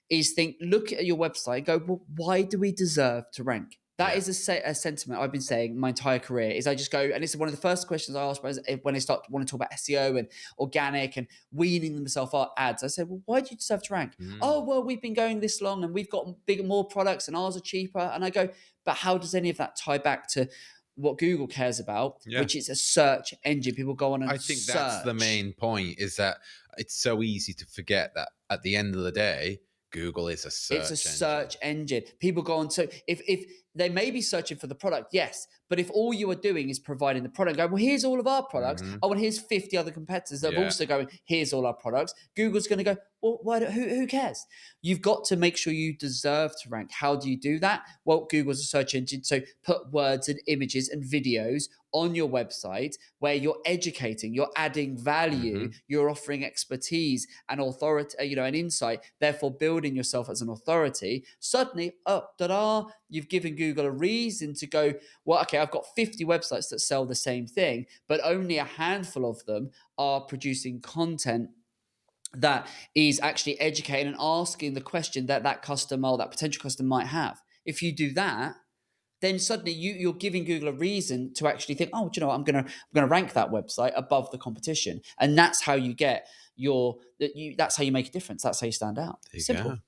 is look at your website, go, well, why do we deserve to rank? That is a sentiment I've been saying my entire career. Is I just go, and it's one of the first questions I ask when I start want to talk about SEO and organic and weaning themselves off ads. I said, well, why do you deserve to rank? Oh, well, we've been going this long and we've got more products and ours are cheaper. And I go, but how does any of that tie back to what Google cares about, which is a search engine? People go on and I think that's the main point, is that it's so easy to forget that at the end of the day, Google is a search engine. People go on. So if they may be searching for the product, yes, but if all you are doing is providing the product, going, well, here's all of our products. Oh, and here's 50 other competitors that are also going, here's all our products. Google's going to go, well, who cares? You've got to make sure you deserve to rank. How do you do that? Well, Google's a search engine. So put words and images and videos on your website where you're educating, you're adding value, you're offering expertise and authority, and insight, therefore building yourself as an authority, suddenly, you've given Google a reason to go, well, okay, I've got 50 websites that sell the same thing, but only a handful of them are producing content that is actually educating and asking the question that customer or that potential customer might have. If you do that, then suddenly you're giving Google a reason to actually think, oh, do you know what? I'm gonna rank that website above the competition, and that's how you get that's how you make a difference. That's how you stand out.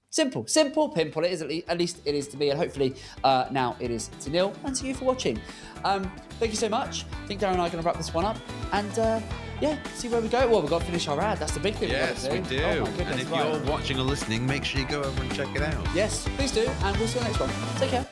Simple, pimple. It is at least it is to me, and hopefully now it is to Neil and to you for watching. Thank you so much. I think Darren and I are going to wrap this one up, and see where we go. Well, we've got to finish our ad. That's the big thing. Yes, we do. Oh my goodness, and if you're watching or listening, make sure you go over and check it out. Yes, please do, and we'll see you next one. Take care.